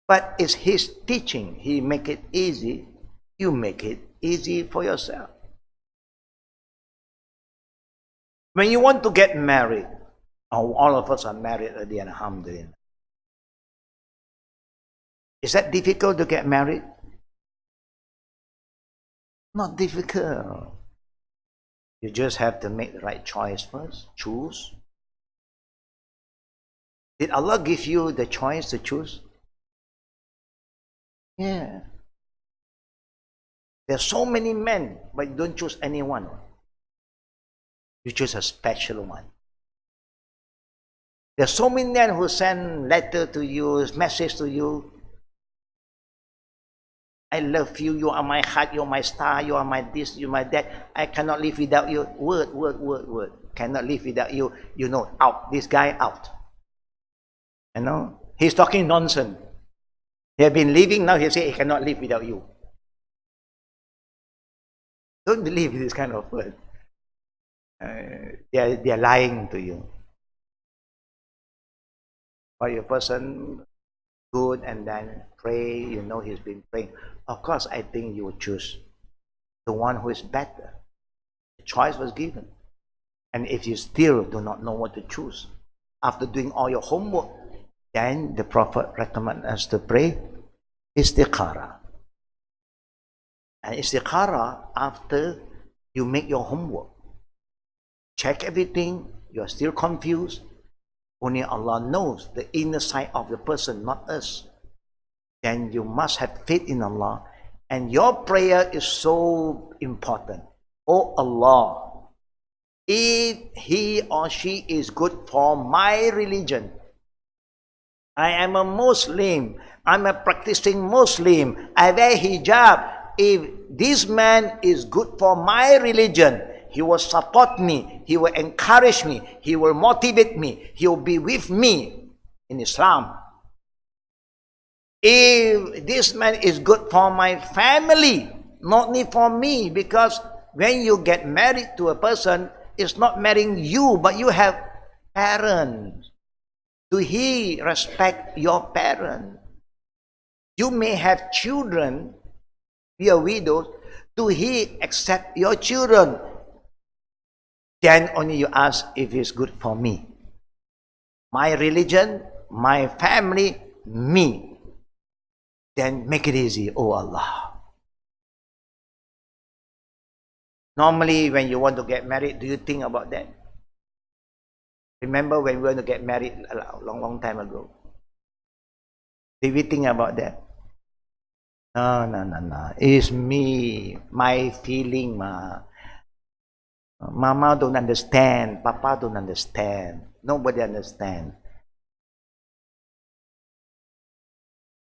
But it's His teaching. He make it easy. You make it easy for yourself. When you want to get married, all of us are married already, alhamdulillah. Is that difficult to get married? Not difficult. You just have to make the right choice first. Choose. Did Allah give you the choice to choose? Yeah. There are so many men, but you don't choose anyone. You choose a special one. There are so many men who send letter to you, message to you. I love you, you are my heart, you are my star, you are my this, you are my that. I cannot live without you. Word. Cannot live without you. You know, out. This guy out. You know, he's talking nonsense. He has been living, now he say he cannot live without you. Don't believe this kind of word. They are lying to you. Or your person good and then pray, you know he's been praying. Of course, I think you would choose the one who is better. The choice was given. And if you still do not know what to choose, after doing all your homework, then the Prophet recommends us to pray istikhara. And istikhara, after you make your homework, check everything, you are still confused, only Allah knows the inner side of the person, not us. Then you must have faith in Allah, and your prayer is so important. Oh Allah, if he or she is good for my religion, I am a Muslim, I'm a practicing Muslim, I wear hijab. If this man is good for my religion, he will support me, he will encourage me, he will motivate me, he will be with me in Islam. If this man is good for my family, not only for me, because when you get married to a person, it's not marrying you, but you have parents. Do he respect your parents? You may have children, be a widow. Do he accept your children? Then only you ask if it's good for me. My religion, my family, me. Then make it easy, oh Allah. Normally, when you want to get married, do you think about that? Remember when we were to get married a long time ago? Did we think about that? No. It's me, my feeling, ma. Mama don't understand, Papa don't understand. Nobody understands.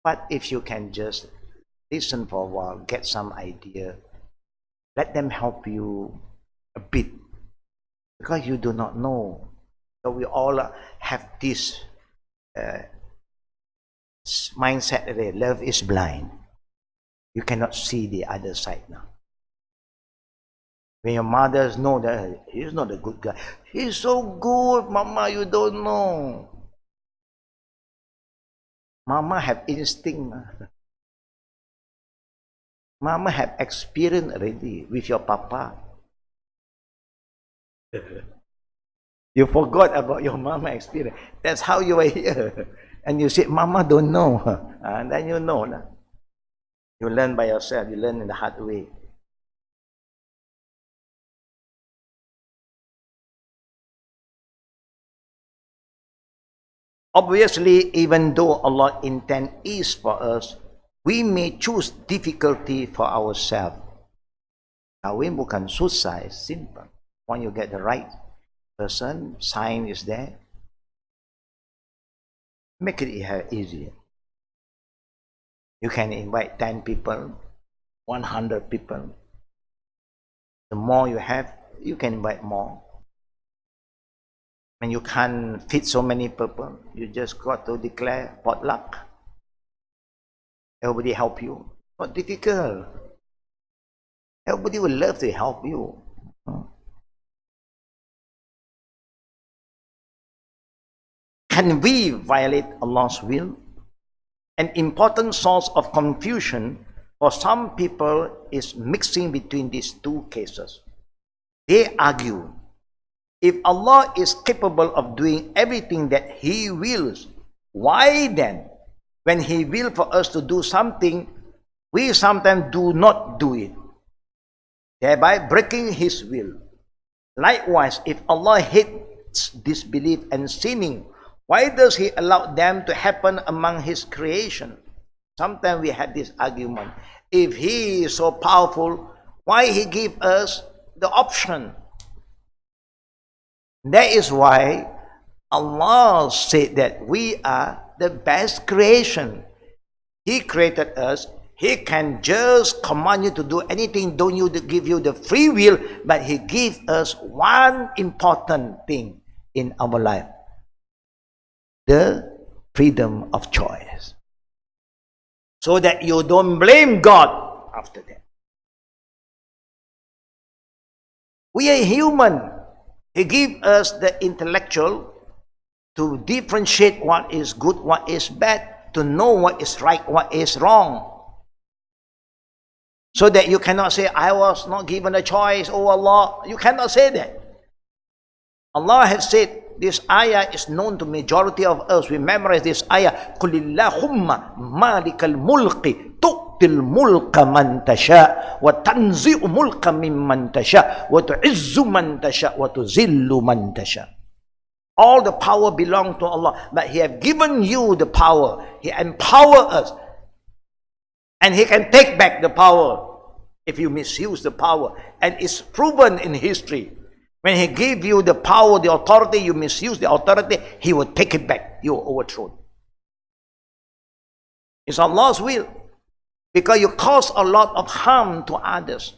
But if you can just listen for a while, get some idea, let them help you a bit, because you do not know. So we all have this mindset that love is blind. You cannot see the other side now. When your mothers know that he's not a good guy, he's so good, Mama, you don't know. Mama have instinct. Mama have experience already with your papa. You forgot about your mama experience. That's how you are here. And you say, Mama don't know. And then you know. You learn by yourself. You learn in the hard way. Obviously, even though Allah intent is for us, we may choose difficulty for ourselves. Kahwin bukan susah, it's simple. When you get the right person, sign is there. Make it easier. You can invite 10 people, 100 people. The more you have, you can invite more. When you can't fit so many people, you just got to declare potluck. Everybody help you. Not difficult. Everybody will love to help you. Can we violate Allah's will? An important source of confusion for some people is mixing between these two cases. They argue, if Allah is capable of doing everything that He wills, why then, when He wills for us to do something, we sometimes do not do it, thereby breaking His will? Likewise, if Allah hates disbelief and sinning, why does He allow them to happen among His creation? Sometimes we had this argument. If He is so powerful, why He give us the option? That is why Allah said that we are the best creation. He created us. He can just command you to do anything, don't you to give you the free will, but He gives us one important thing in our life: the freedom of choice. So that you don't blame God after that. We are human. He gives us the intellectual to differentiate what is good, what is bad, to know what is right, what is wrong. So that you cannot say, I was not given a choice, oh Allah. You cannot say that. Allah has said, this ayah is known to majority of us. We memorize this ayah. قُلِ اللَّهُمَّ مَالِكَ الْمُلْقِ تُؤْتِ الْمُلْقَ مَنْ تَشَاءُ وَتَنْزِعُ مُلْقَ مِمَّنْ تَشَاءُ وَتُعِزُّ مَنْ تَشَاءُ وَتُذِلُّ مَنْ تَشَاءُ. All the power belongs to Allah. But He has given you the power. He empowers us. And He can take back the power if you misuse the power. And it's proven in history. When He gave you the power, the authority, you misuse the authority, He will take it back. You will overthrow. It's Allah's will. Because you cause a lot of harm to others.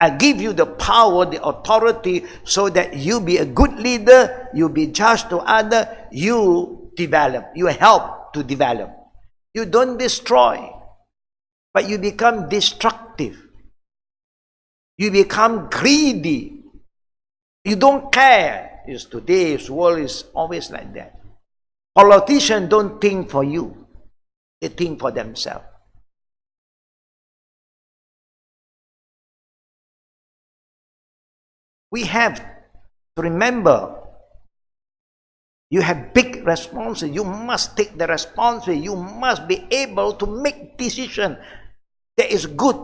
I give you the power, the authority, so that you be a good leader, you be just to others, you develop, you help to develop. You don't destroy, but you become destructive. You become greedy. You don't care. Today's world is always like that. Politicians don't think for you. They think for themselves. We have to remember, you have big responsibility. You must take the responsibility. You must be able to make decisions that is good.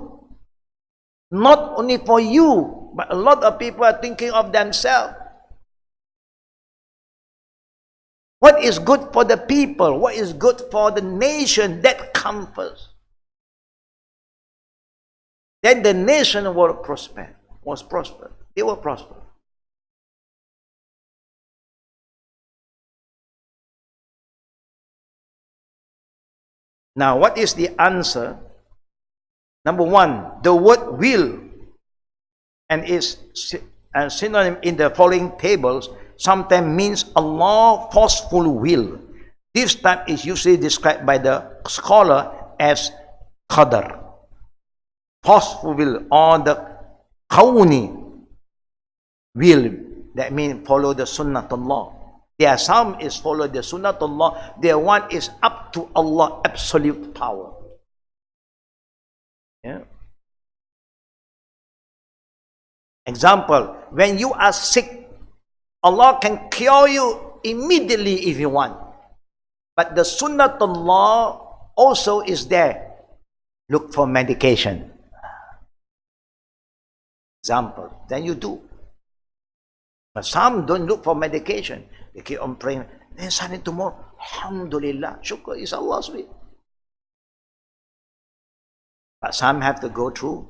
Not only for you, but a lot of people are thinking of themselves. What is good for the people? What is good for the nation? That comes first. Then the nation will prosper. They will prosper. Now, what is the answer? Number one, the word will and is synonym in the following tables sometimes means Allah forceful will. This type is usually described by the scholar as Qadr, forceful will, or the Qawni will, that means follow the Sunnatullah. There are some is follow the Sunnatullah, there one is up to Allah, absolute power. Yeah. Example, when you are sick, Allah can cure you immediately if you want. But the Sunnatullah also is there. Look for medication. Example, then you do. But some don't look for medication. They keep on praying. Then suddenly tomorrow, Alhamdulillah, Shukr is Allah's will. But some have to go through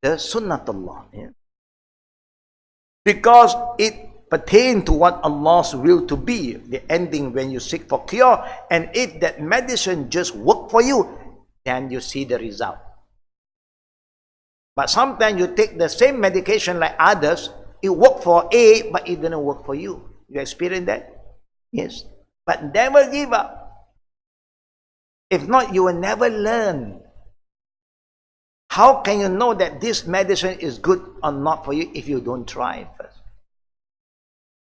the Sunnatullah. Yeah? Because it pertains to what Allah's will to be, the ending when you seek for cure. And if that medicine just work for you, then you see the result. But sometimes you take the same medication like others, it worked for A, but it didn't work for you. You experience that? Yes. But never give up. If not, you will never learn. How can you know that this medicine is good or not for you if you don't try first?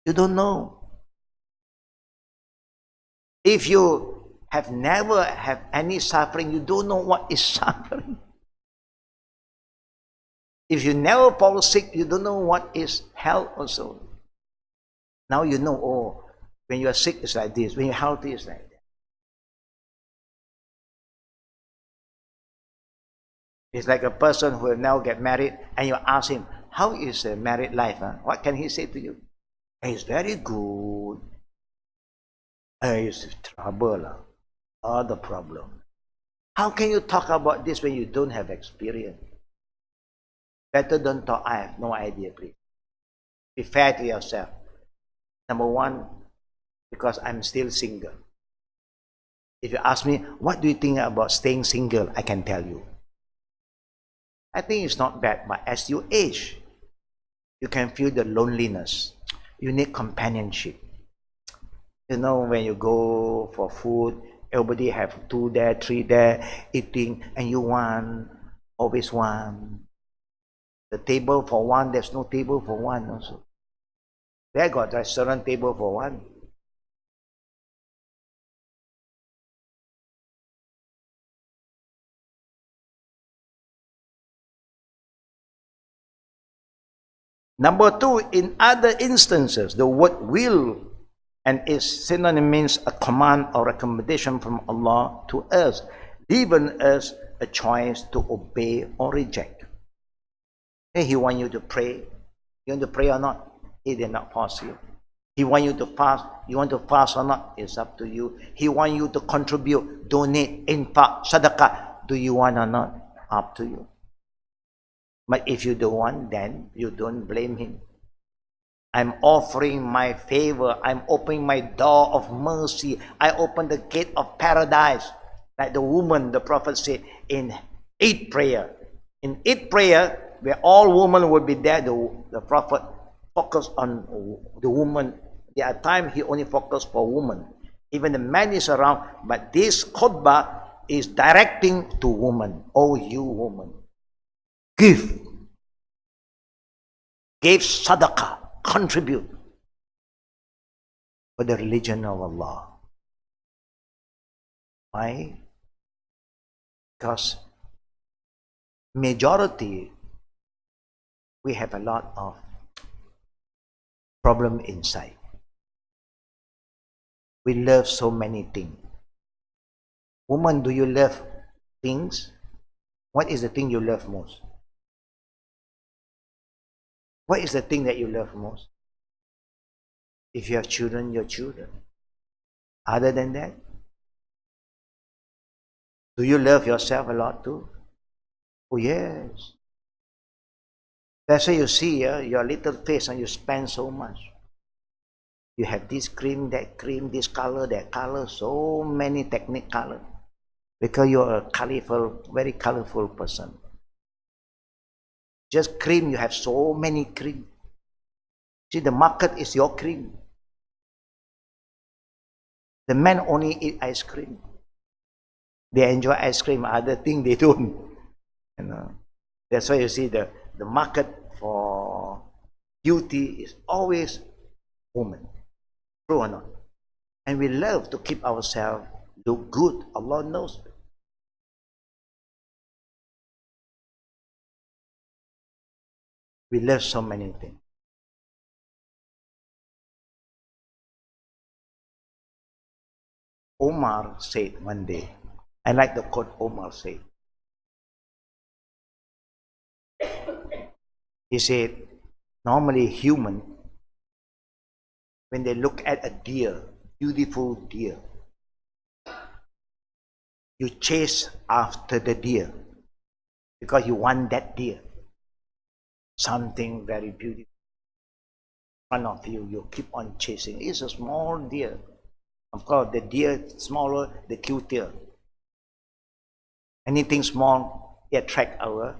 You don't know. If you have never had any suffering, you don't know what is suffering. If you never fall sick, you don't know what is health also. Now you know, oh, when you are sick, it's like this. When you're healthy, it's like that. It's like a person who will now get married, and you ask him, how is the married life? Huh? What can he say to you? It's very good. It's trouble. All the problem. How can you talk about this when you don't have experience? Better don't talk. I have no idea, please. Be fair to yourself. Number one, because I'm still single. If you ask me, what do you think about staying single? I can tell you. I think it's not bad, but as you age, you can feel the loneliness. You need companionship. You know, when you go for food, everybody have 2 there, 3 there, eating, and you want, always want. The table for one, there's no table for one also. There got restaurant table for one. Number two, in other instances, the word will and its synonym means a command or recommendation from Allah to us, leaving us a choice to obey or reject. Hey, He wants you to pray. You want to pray or not? He did not force you. He wants you to fast. You want to fast or not? It's up to you. He wants you to contribute, donate, infaq, sadaqah. Do you want or not? Up to you. But if you don't want, then you don't blame Him. I'm offering my favor. I'm opening my door of mercy. I open the gate of paradise. Like the woman, the Prophet said, in Eid prayer. In Eid prayer, where all women will be there, the Prophet focused on the woman. There are times he only focused for women. Even the man is around, but this khutbah is directing to women. Oh, you woman, give sadaqah, contribute for the religion of Allah. Why? Because majority, we have a lot of problem inside. We love so many things. Woman, do you love things? What is the thing you love most? What is the thing that you love most? If you have children, your children. Other than that, do you love yourself a lot too? Oh yes. That's why you see your little face and you spend so much. You have this cream, that cream, this color, that color, so many technique color. because you're a colorful, very colorful person. Just cream, you have so many cream. See, the market is your cream. The men only eat ice cream. They enjoy ice cream, other thing they don't. You know. That's why you see the market for beauty is always woman. True or not? And we love to keep ourselves look good. Allah knows. We love so many things. Omar said one day, I like the quote Omar said. He said, normally human, when they look at a deer, beautiful deer, you chase after the deer because you want that deer. Something very beautiful in front of you, you keep on chasing. It's a small deer. Of course, the deer smaller, the cuter. Anything small, it attracts our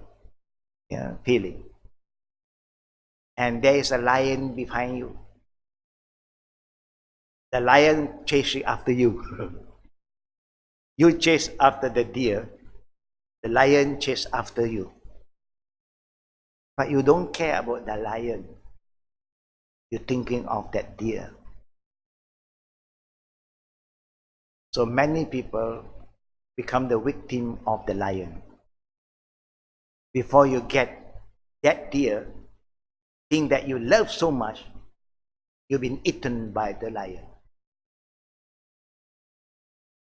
feeling. And there is a lion behind you. The lion chasing after you. You chase after the deer. The lion chase after you. But you don't care about the lion. You're thinking of that deer. So many people become the victim of the lion. Before you get that deer, thing that you love so much, you've been eaten by the lion.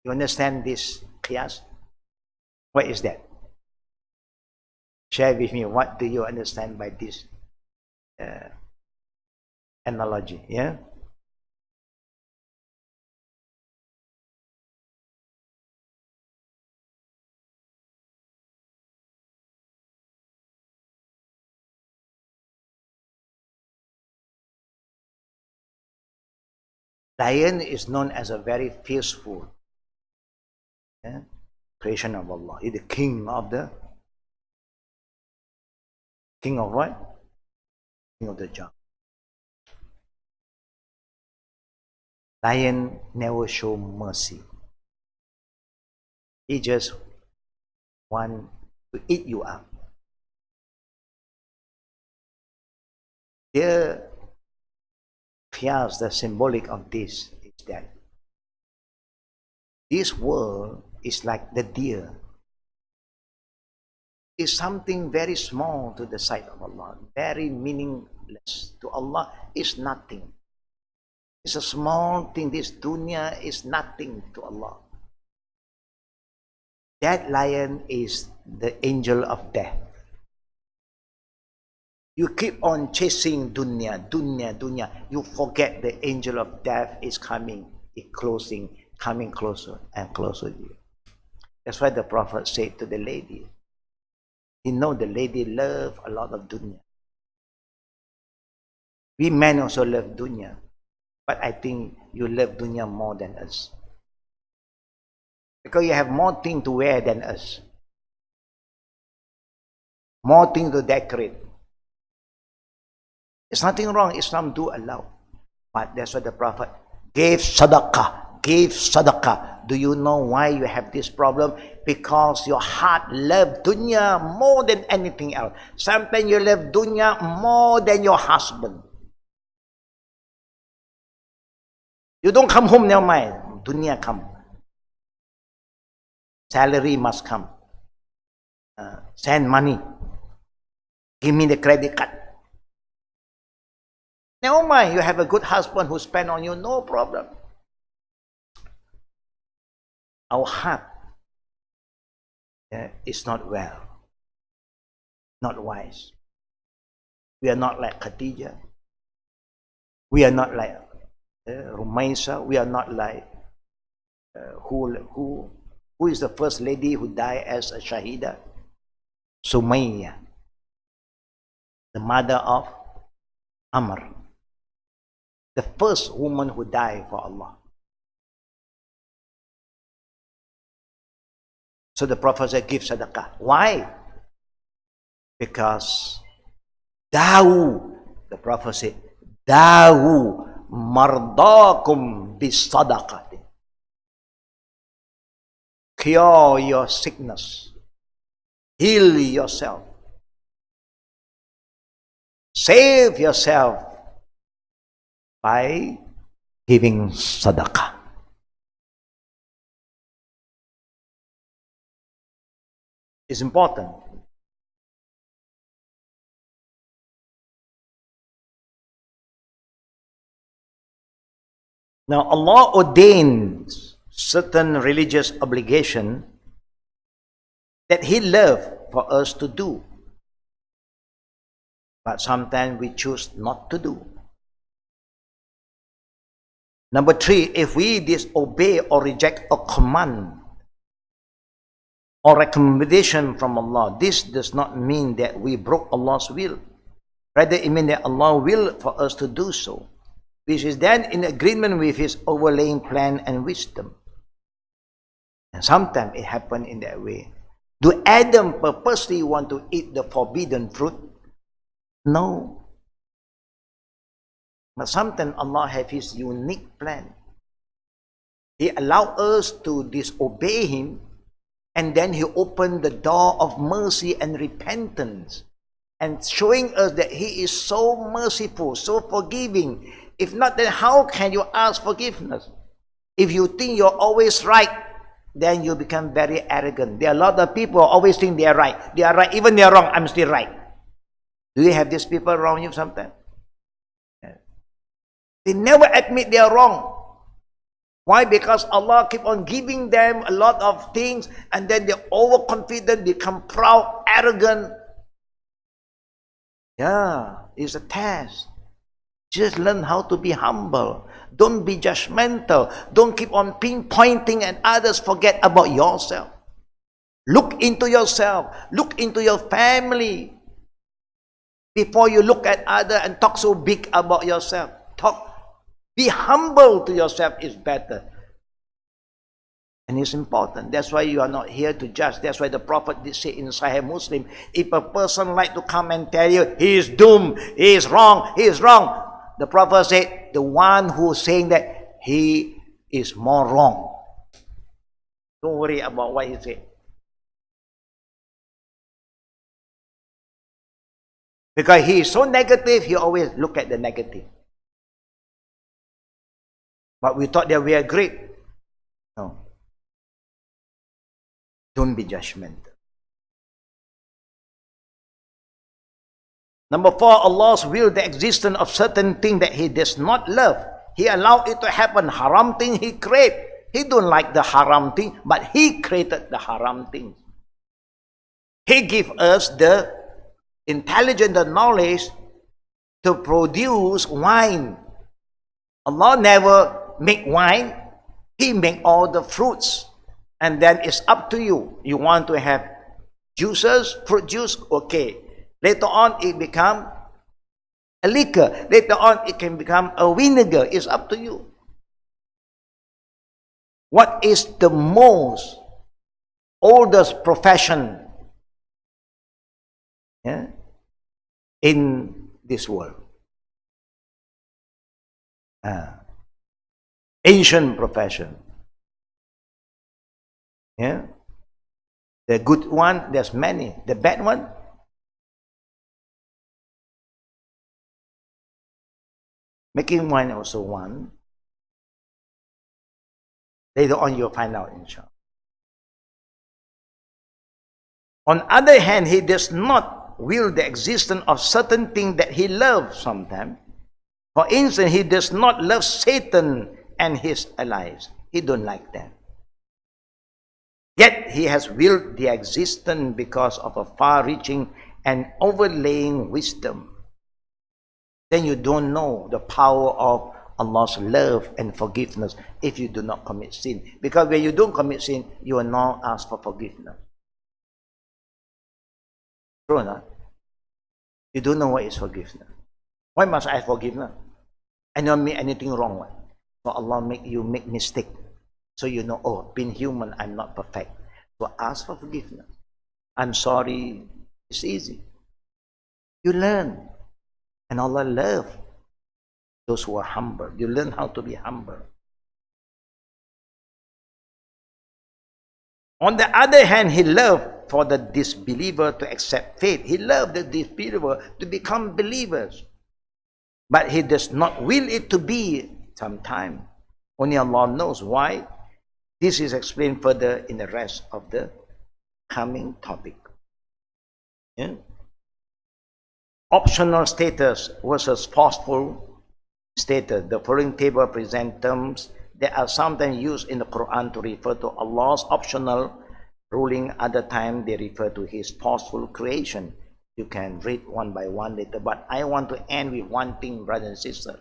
You understand this qiyas? What is that? Share with me, what do you understand by this analogy? Yeah? Lion is known as a very fierceful creation of Allah. He's the king of what? King of the jungle. Lion never show mercy. He just want to eat you up. The qiyas, the symbolic of this is that this world is like the deer. It's something very small to the sight of Allah, very meaningless. To Allah is nothing. It's a small thing. This dunya is nothing to Allah. That lion is the angel of death. You keep on chasing dunya, dunya, dunya. You forget the angel of death is coming, coming closer and closer to you. That's why the Prophet said to the lady, you know the lady love a lot of dunya. We men also love dunya, but I think you love dunya more than us. Because you have more things to wear than us. More things to decorate. There's nothing wrong, Islam do allow. But that's why the Prophet gave sadaqah. Gave sadaqah. Do you know why you have this problem? Because your heart loves dunya more than anything else. Sometimes you love dunya more than your husband. You don't come home, never mind. Dunya come. Salary must come. Send money. Give me the credit card. Never mind, you have a good husband who spend on you, no problem. Our heart is not well, not wise. We are not like Khadija. We are not like Rumaisa. We are not like who is the first lady who died as a Shahida? Sumayya, the mother of Amr. The first woman who died for Allah. So the Prophet said, give sadaqah. Why? Because Dawu, the Prophet said, Dawu mardakum bis sadaqah. Cure your sickness. Heal yourself. Save yourself by giving sadaqah. It's important. Now, Allah ordains certain religious obligation that He loves for us to do. But sometimes we choose not to do. Number 3, if we disobey or reject a command or recommendation from Allah, this does not mean that we broke Allah's will. Rather, it means that Allah will for us to do so, which is then in agreement with His overlaying plan and wisdom. And sometimes it happens in that way. Do Adam purposely want to eat the forbidden fruit? No. But sometimes Allah has His unique plan. He allows us to disobey Him, and then He opened the door of mercy and repentance, and showing us that He is so merciful, so forgiving. If not, then how can you ask forgiveness? If you think you're always right, then you become very arrogant. There are a lot of people who always think they are right. They are right, even they are wrong, I'm still right. Do you have these people around you sometimes? They never admit they are wrong. Why? Because Allah keep on giving them a lot of things, and then they're overconfident, become proud, arrogant. Yeah, it's a test. Just learn how to be humble. Don't be judgmental. Don't keep on pinpointing and others. Forget about yourself. Look into yourself. Look into your family. Before you look at others and talk so big about yourself. Be humble to yourself is better. And it's important. That's why you are not here to judge. That's why the Prophet did say in Sahih Muslim, if a person like to come and tell you, he is doomed, he is wrong, he is wrong. The Prophet said, the one who is saying that, he is more wrong. Don't worry about what he said. Because he is so negative, he always look at the negative. But we thought that we are great. No. Don't be judgmental. Number 4, Allah's will, the existence of certain things that He does not love. He allowed it to happen. Haram thing He created. He don't like the haram thing, but He created the haram thing. He give us the intelligence, the knowledge to produce wine. Allah never make wine. He make all the fruits. And then it's up to you. You want to have juices, fruit juice, okay. Later on, it become a liquor. Later on, it can become a vinegar. It's up to you. What is the most oldest profession in this world? Ancient profession. Yeah. The good one, there's many. The bad one, making wine also one. Later on, you'll find out, inshallah. On the other hand, He does not will the existence of certain things that He loves sometimes. For instance, He does not love Satan and his allies. He don't like them. Yet He has willed the existence because of a far-reaching and overlaying wisdom. Then you don't know the power of Allah's love and forgiveness if you do not commit sin. Because when you don't commit sin, you will not ask for forgiveness. True or not? You don't know what is forgiveness. Why must I forgiveness? I don't make anything wrong. So Allah make you make mistake. So you know, oh, being human, I'm not perfect. So ask for forgiveness. I'm sorry. It's easy. You learn. And Allah loves those who are humble. You learn how to be humble. On the other hand, He loved for the disbeliever to accept faith. He loved the disbeliever to become believers. But He does not will it to be sometime. Only Allah knows why. This is explained further in the rest of the coming topic. Yeah? Optional status versus forceful status. The following table presents terms that are sometimes used in the Quran to refer to Allah's optional ruling. Other times they refer to His forceful creation. You can read one by one later, but I want to end with one thing, brothers and sisters.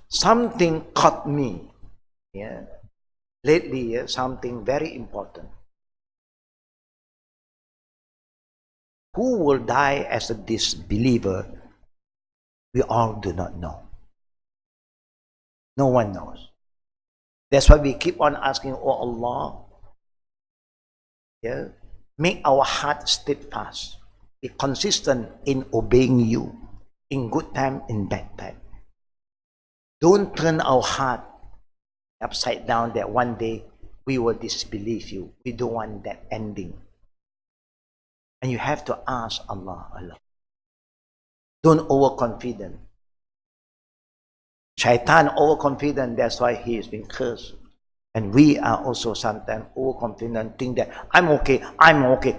Something caught me lately, something very important. Who will die as a disbeliever? We all do not know. No one knows. That's why we keep on asking, oh Allah, make our heart steadfast, be consistent in obeying You, in good time, in bad time. Don't turn our heart upside down that one day we will disbelieve You. We don't want that ending. And you have to ask Allah alone. Don't overconfident. Shaitan overconfident, that's why he is being cursed. And we are also sometimes overconfident, think that I'm okay.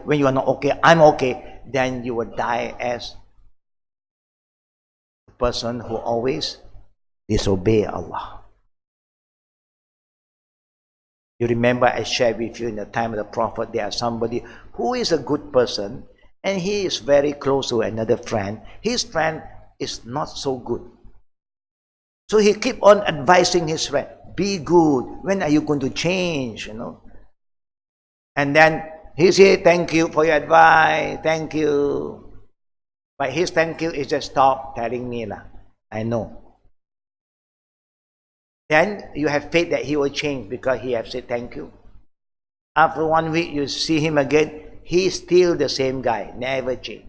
When you are not okay, I'm okay. Then you will die as a person who always disobey Allah. You remember I shared with you in the time of the Prophet, there is somebody who is a good person and he is very close to another friend. His friend is not so good. So he keep on advising his friend, be good. When are you going to change? And then he say, thank you for your advice. Thank you. But his thank you is just stop telling me lah. I know. Then you have faith that he will change because he has said thank you. After 1 week, you see him again. He's still the same guy, never change.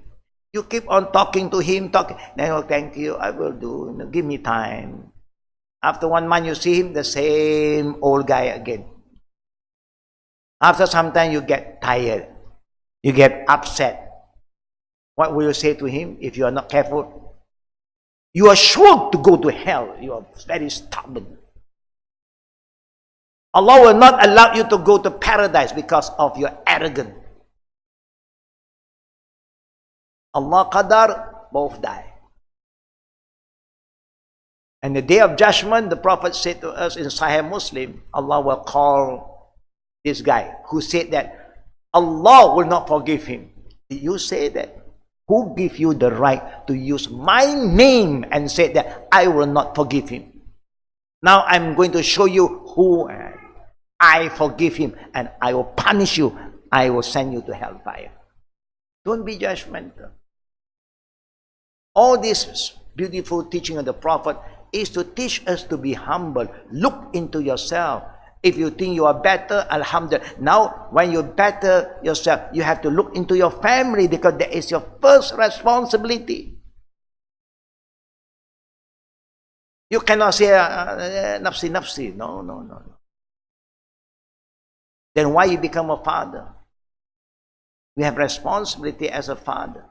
You keep on talking to him, then oh, thank you, I will do. Give me time. After 1 month, you see him, the same old guy again. After some time, you get tired. You get upset. What will you say to him if you are not careful? You are sure to go to hell. You are very stubborn. Allah will not allow you to go to paradise because of your arrogance. Allah Qadr, both die. And the day of judgment, the Prophet said to us in Sahih Muslim, Allah will call this guy who said that Allah will not forgive him. Did you say that? Who give you the right to use my name and say that I will not forgive him? Now I'm going to show you who I forgive him and I will punish you. I will send you to hellfire. Don't be judgmental. All this beautiful teaching of the Prophet is to teach us to be humble. Look into yourself. If you think you are better, alhamdulillah. Now, when you better yourself, you have to look into your family because that is your first responsibility. You cannot say, nafsi, nafsi. No. Then why you become a father? We have responsibility as a father.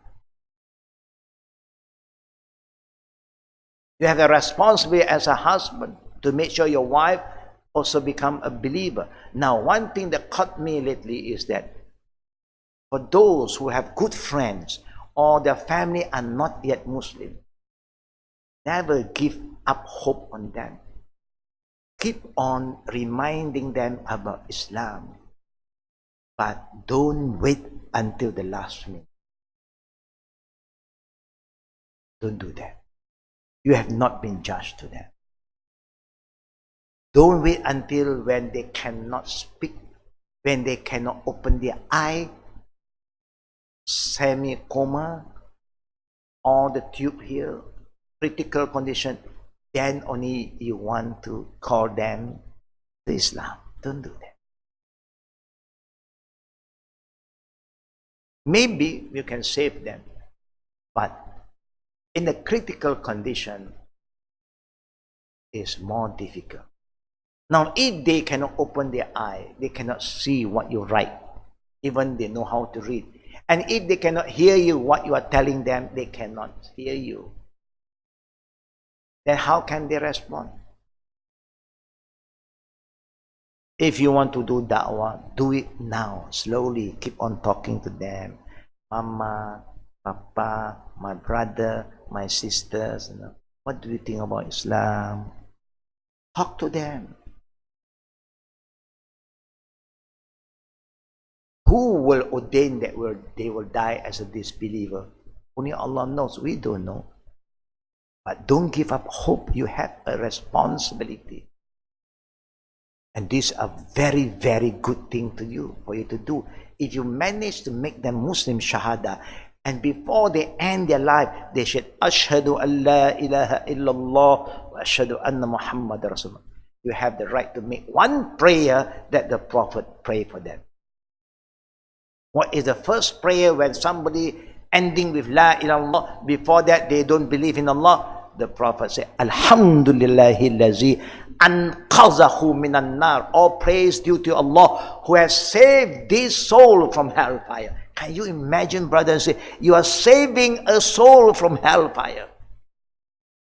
You have a responsibility as a husband to make sure your wife also become a believer. Now, one thing that caught me lately is that for those who have good friends or their family are not yet Muslim, never give up hope on them. Keep on reminding them about Islam, but don't wait until the last minute. Don't do that. You have not been judged to them. Don't wait until when they cannot speak, when they cannot open their eye, semi-coma, or the tube here, critical condition, then only you want to call them to Islam. Don't do that. maybe you can save them. But in a critical condition, it's more difficult. Now, if they cannot open their eye, they cannot see what you write, even they know how to read. And if they cannot hear you, what you are telling them, they cannot hear you. Then how can they respond? If you want to do da'wah, do it now, slowly. Keep on talking to them. Mama, Papa, my brother, my sisters, what do you think about Islam? Talk to them. Who will ordain that they will die as a disbeliever? Only Allah knows. We don't know. But don't give up hope. You have a responsibility. And this is a very, very good thing for you to do. If you manage to make them Muslim Shahada, and before they end their life, they should Ashhadu an la ilaha illallah wa ashhadu anna Muhammad Rasulullah. You have the right to make one prayer that the Prophet prayed for them. What is the first prayer when somebody ending with La ilallah? Before that, they don't believe in Allah. The Prophet said, Alhamdulillahi lazi anqazahu minan nar. All praise due to Allah who has saved this soul from hellfire. Can you imagine, brother and sister? You are saving a soul from hellfire.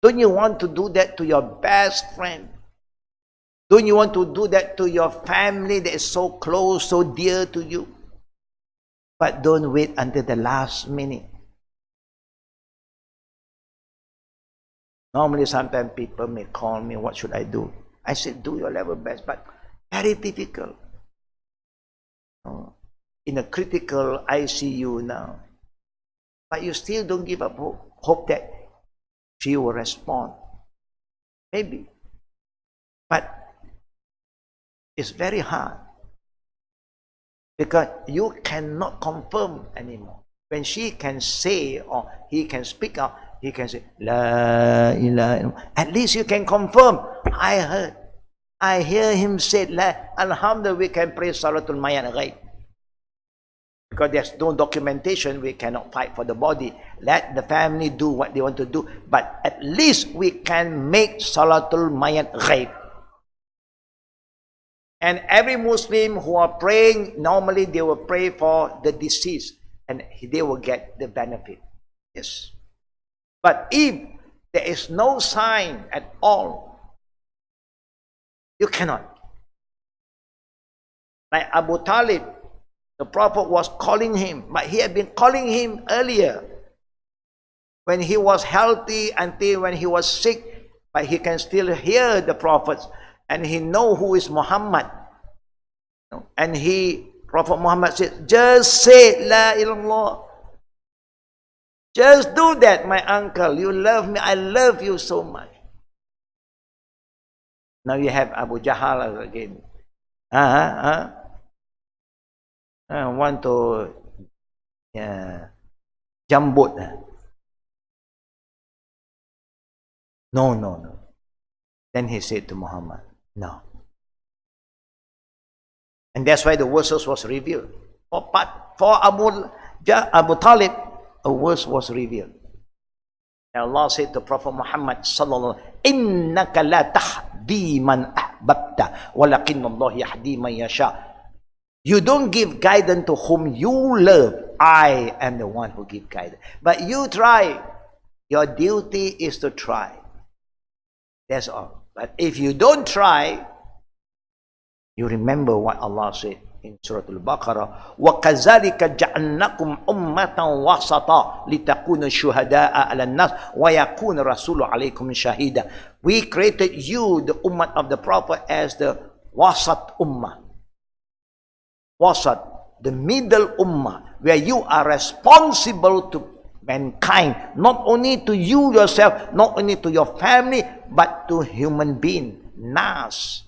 Don't you want to do that to your best friend? Don't you want to do that to your family that is so close, so dear to you? But don't wait until the last minute. Normally, sometimes people may call me, what should I do? I said, do your level best, but very difficult. In a critical ICU now. But you still don't give up hope. Hope that she will respond. Maybe. But it's very hard. Because you cannot confirm anymore. When she can say or he can speak out, he can say, La ilaha. At least you can confirm. I heard. I hear him say, La. Alhamdulillah, we can pray Salatul Mayan Ghaib. Because there's no documentation, we cannot fight for the body. Let the family do what they want to do. But at least we can make Salatul Mayan Ghaib. And every Muslim who are praying, normally they will pray for the deceased and they will get the benefit. Yes. But if there is no sign at all, you cannot. Like Abu Talib, the Prophet was calling him, but he had been calling him earlier. When he was healthy until when he was sick, but he can still hear the prophets. And he know who is Muhammad. And Prophet Muhammad said, just say La ilallah. Just do that, my uncle. You love me. I love you so much. Now you have Abu Jahal again. I want to jambut. No. Then he said to Muhammad, no. And that's why the verses was revealed. For Abu Talib, a verse was revealed. And Allah said to Prophet Muhammad sallallahu alaihi wasallam, "Innaka la tahdi man ahbabta, walakinna Allah yahdi man yasha." You don't give guidance to whom you love. I am the one who gives guidance. But you try. Your duty is to try. That's all. But if you don't try, you remember what Allah said in Surah Al-Baqarah, وَكَذَلِكَ جَعَلْنَكُمْ أُمَّةً وَسَطًا لِتَكُونَ شُهَدَاءَ عَلَى النَّاسِ وَيَكُونَ الرَّسُولُ عَلَيْكُمْ شَهِيدًا. We created you, the ummah of the Prophet, as the wasat ummah. Wasat, the middle ummah, where you are responsible to mankind, not only to you yourself, not only to your family, but to human being, nas.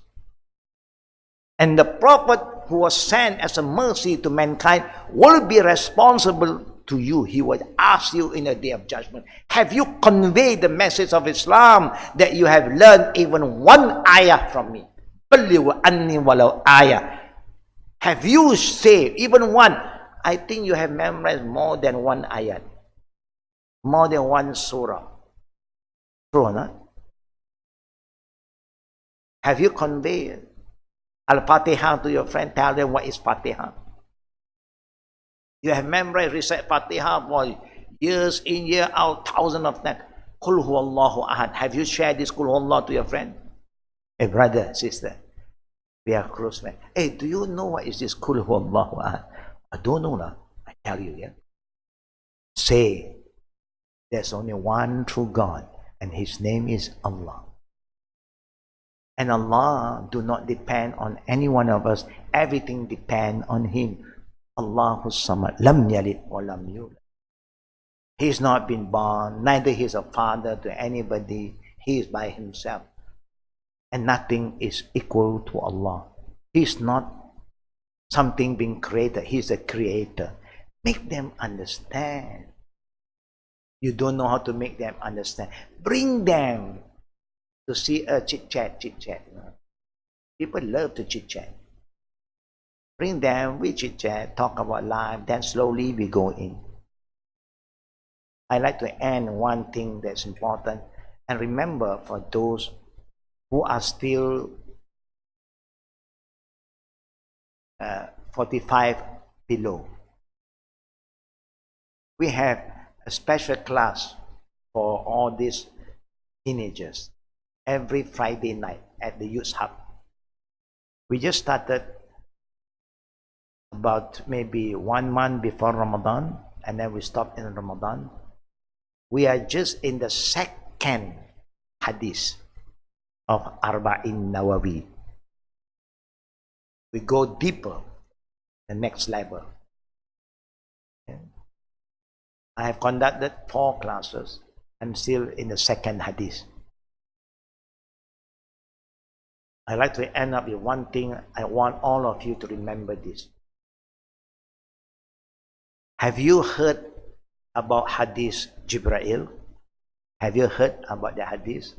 And the Prophet who was sent as a mercy to mankind will be responsible to you. He will ask you in the day of judgment, have you conveyed the message of Islam that you have learned even one ayah from me? Have you said even one? I think you have memorized more than one ayat, more than one surah. True or not? Have you conveyed Al-Fatiha to your friend? Tell them what is Fatiha. You have memorized, recite Fatiha for years in, year out, thousands of them. Qul huwallahu ahad. Have you shared this Qul huwallahu to your friend? Hey, brother, sister, we are close friends. Hey, do you know what is this Qul huwallahu ahad? I don't know now. I tell you, yeah. Say, there's only one true God, and His name is Allah. And Allah do not depend on any one of us. Everything depends on Him. Allahu Samad, lam yalid wa lam yulad. He's not been born, neither He is a father to anybody. He is by Himself. And nothing is equal to Allah. He's not something being created. He's a creator. Make them understand. You don't know how to make them understand. Bring them to see a chit-chat. People love to chit-chat. Bring them, we chit-chat, talk about life, then slowly we go in. I like to end one thing that's important. And remember, for those who are still 45 below, we have a special class for all these teenagers every Friday night at the Youth Hub. We just started about maybe 1 month before Ramadan, and then we stopped in Ramadan. We are just in the second hadith of Arba'in Nawawi. We go deeper, the next level. Okay. I have conducted 4 classes. I'm still in the second hadith. I like to end up with one thing. I want all of you to remember this. Have you heard about Hadith Jibreel? Have you heard about the Hadith?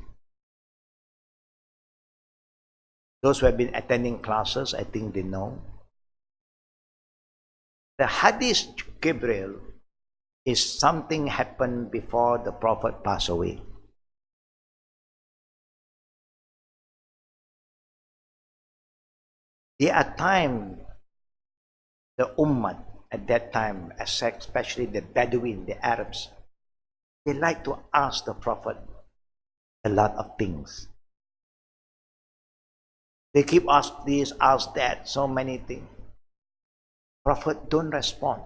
Those who have been attending classes, I think they know. The Hadith Jibreel is something happened before the Prophet passed away. There are times the Ummah at that time, especially the Bedouin, the Arabs, they like to ask the Prophet a lot of things. They keep ask this, ask that, so many things. Prophet don't respond.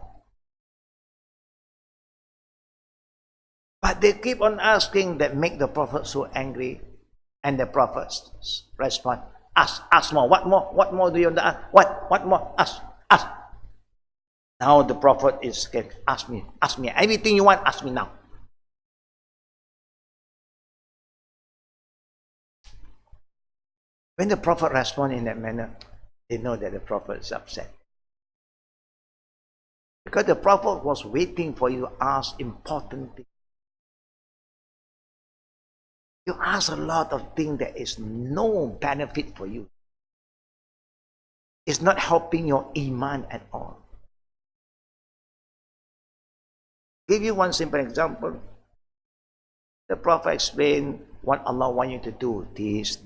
But they keep on asking that make the Prophet so angry, and the Prophet respond, ask more, what more do you want to ask? What more? Ask. Now the Prophet is scared. Ask me, everything you want, ask me now. When the Prophet responds in that manner, they know that the Prophet is upset. Because the Prophet was waiting for you to ask important things. You ask a lot of things that is no benefit for you. It's not helping your iman at all. Give you one simple example. The Prophet explained what Allah wants you to do. This.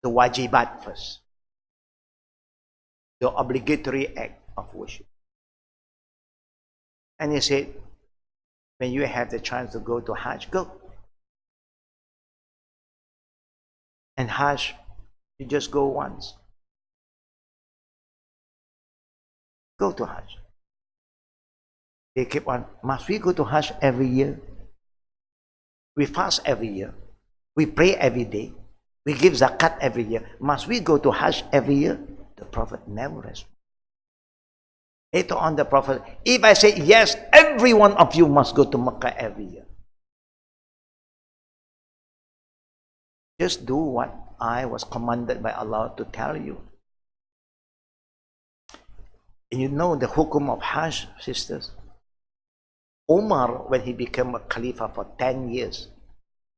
The wajibat first. The obligatory act of worship. And He said, when you have the chance to go to Hajj, go. And Hajj, you just go once. Go to Hajj. They keep on, must we go to Hajj every year? We fast every year. We pray every day. We give zakat every year. Must we go to Hajj every year? The Prophet never responded. Later on the Prophet, if I say yes, every one of you must go to Mecca every year. Just do what I was commanded by Allah to tell you. And you know the hukum of Hajj, sisters. Umar, when he became a Khalifa for 10 years,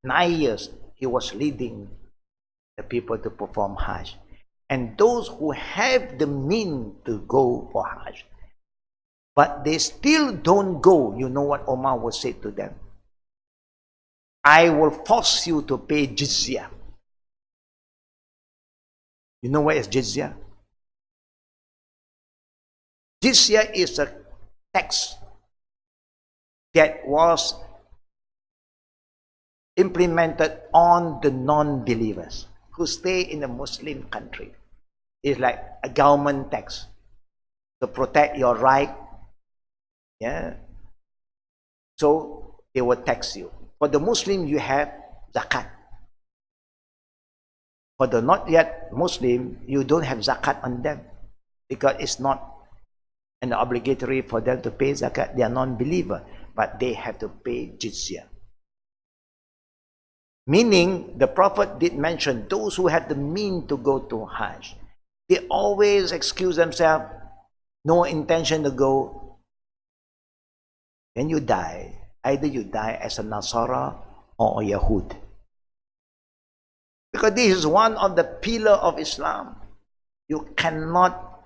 9 years, he was leading the people to perform Hajj. And those who have the means to go for Hajj, but they still don't go, you know what Omar would say to them? I will force you to pay jizya. You know what is jizya? Jizya is a tax that was implemented on the non-believers who stay in a Muslim country. It's like a government tax to protect your right. Yeah. So they will tax you. For the Muslim, you have zakat. For the not yet Muslim, you don't have zakat on them because it's not an obligatory for them to pay zakat. They are non-believer, but they have to pay jizya. Meaning, the Prophet did mention those who have the means to go to Hajj. They always excuse themselves, no intention to go. When you die, either you die as a Nasara or a Yahud. Because this is one of the pillars of Islam. You cannot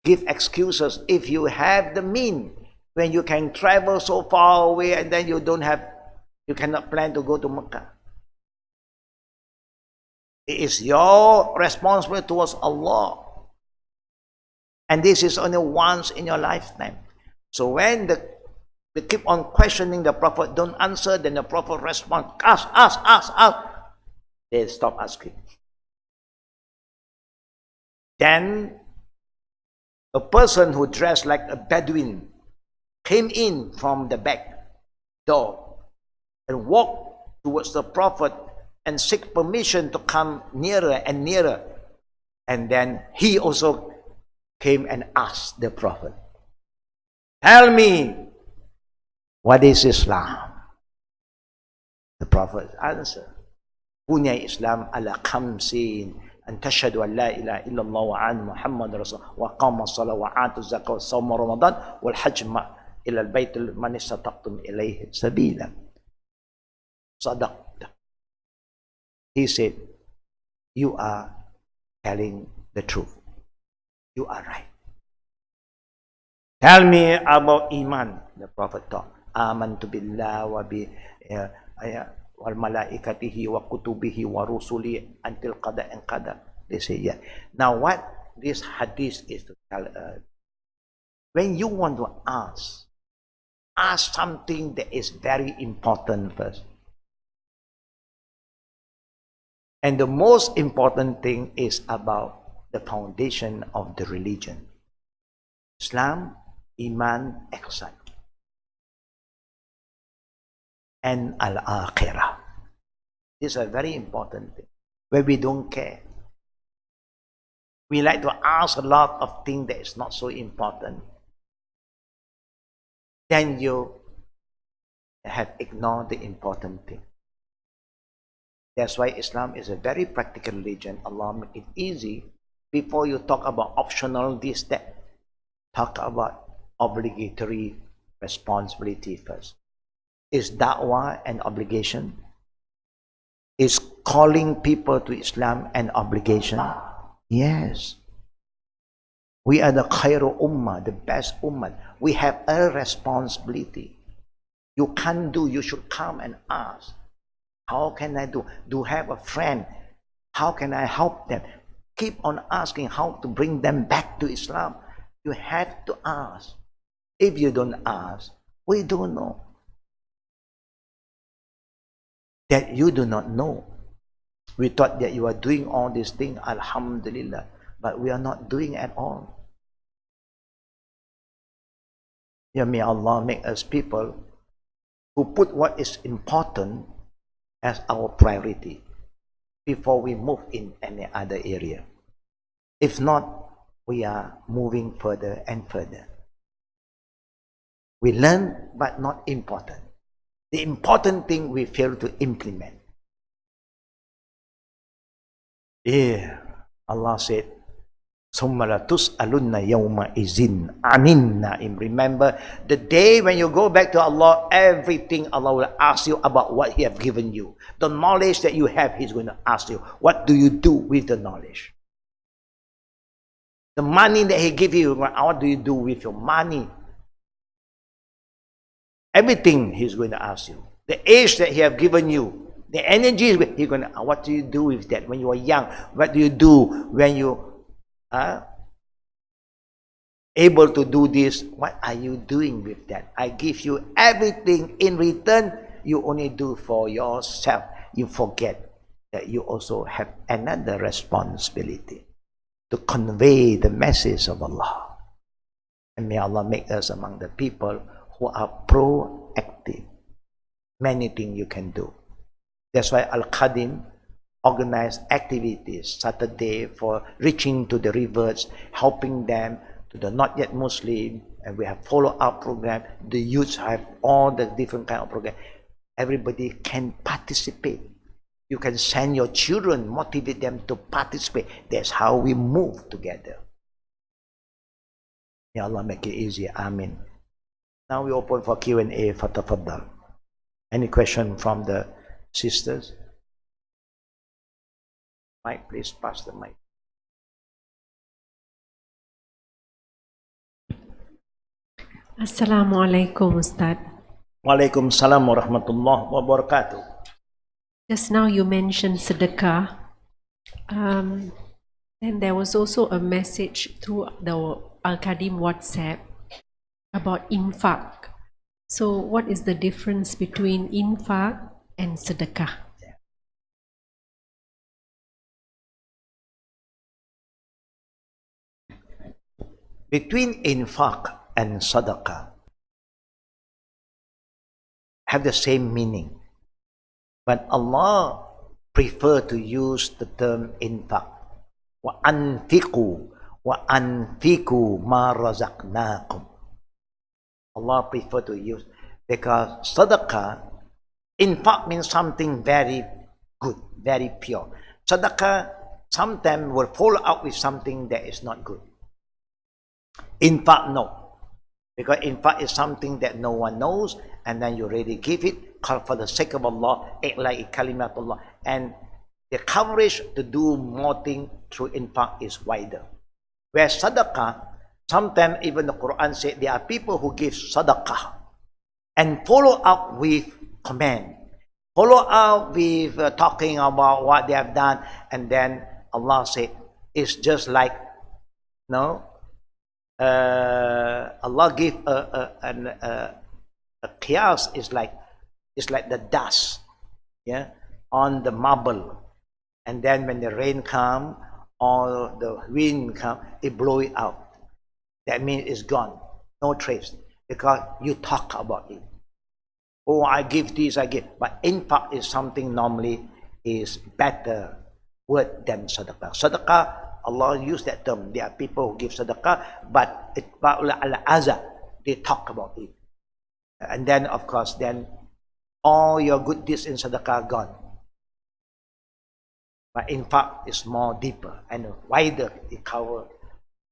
give excuses if you have the means. When you can travel so far away and then you cannot plan to go to Mecca. It is your responsibility towards Allah. And this is only once in your lifetime. So when they keep on questioning the Prophet, don't answer, then the Prophet responds, ask. They stop asking. Then a person who dressed like a Bedouin came in from the back door and walked towards the Prophet and seek permission to come nearer and nearer. And then he also came and asked the Prophet, tell me, what is Islam? The Prophet answered, Bunya Islam ala khamsin an tashhadu an la ilaha illallah wa an Muhammad Rasul wa qama as-salat wa atu zakat wa sawma Ramadan wal hajj ila al-bayt man istata'tum ilayhi sabila. Sadaqta. He said, you are telling the truth. You are right. Tell me about Iman. The Prophet taught, Amantu billah wa bi wal malaikatihi wa kutubihi wa rusuli until Qada and Qadr. They say, yeah. Now what this hadith is to tell us, when you want to ask something that is very important first. And the most important thing is about the foundation of the religion. Islam, Iman, Ihsan. And Al-Akhirah. These are very important things. Where we don't care. We like to ask a lot of things that is not so important. Then you have ignored the important thing. That's why Islam is a very practical religion. Allah make it easy. Before you talk about optional this, that, talk about obligatory responsibility first. Is da'wah an obligation? Is calling people to Islam an obligation? Yes. We are the khairu ummah, the best ummah. We have a responsibility. You can't do, you should come and ask. How can I do? Do have a friend? How can I help them? Keep on asking how to bring them back to Islam. You have to ask. If you don't ask, we don't know. That you do not know. We thought that you are doing all these things, alhamdulillah, but we are not doing at all. Yeah, may Allah make us people who put what is important as our priority before we move in any other area. If not, we are moving further and further. We learn, but not important. The important thing we fail to implement. Yeah, Allah said, ثُمَّ لَتُسْأَلُنَّ يَوْمَئِذٍ عَنِ النَّعِيمِ. Remember, the day when you go back to Allah, everything Allah will ask you about what He has given you. The knowledge that you have, He's going to ask you, what do you do with the knowledge? The money that he give you, what do you do with your money? Everything he's going to ask you. The age that he have given you, the energy he's going to, what do you do with that when you are young? What do you do when you are able to do this? What are you doing with that? I give you everything in return. You only do for yourself. You forget that you also have another responsibility to convey the message of Allah. And may Allah make us among the people who are proactive. Many things you can do. That's why Al-Qadim organized activities Saturday for reaching to the rivers, helping them, to the not yet Muslim, and we have follow-up program. The youths have all the different kind of program. Everybody can participate. You can send your children, motivate them to participate. That's how we move together. May Allah make it easy. Amin. Now we open for Q&A. Fatafaddal. Any question from the sisters? Mike, please pass the mic. Assalamu alaikum, Ustad. Walaikum salam wa rahmatullah wa barakatuh. Just now you mentioned sedekah. And there was also a message through the Al-Qadim WhatsApp about infaq. So what is the difference between infaq and sedekah? Between infaq and sadaqah have the same meaning, but Allah prefer to use the term infaq. Wa anfiqu ma razaqnakum. Allah prefer to use, because sadaqah, infaq means something very good, very pure. Sadaqah sometimes will follow up with something that is not good. Infaq, no, because infaq is something that no one knows, and then you really give it for the sake of Allah, like kalimatullah, and the coverage to do more things through infaq is wider. Where sadaqah, sometimes even the Quran said there are people who give sadaqah and follow up with command, follow up with talking about what they have done, and then Allah said it's just like, no, Allah give a qiyas is like, it's like the dust, yeah, on the marble, and then when the rain come or the wind come, it blow it out. That means it's gone, no trace, because you talk about it. Oh, I give this, I give, but infaq is something normally is better word than sadaqah. Sadaqah, Allah used that term. There are people who give sadaqah, but they talk about it. And then, of course, then all your good deeds in sadaqah gone. But infaq is more deeper and wider. It covers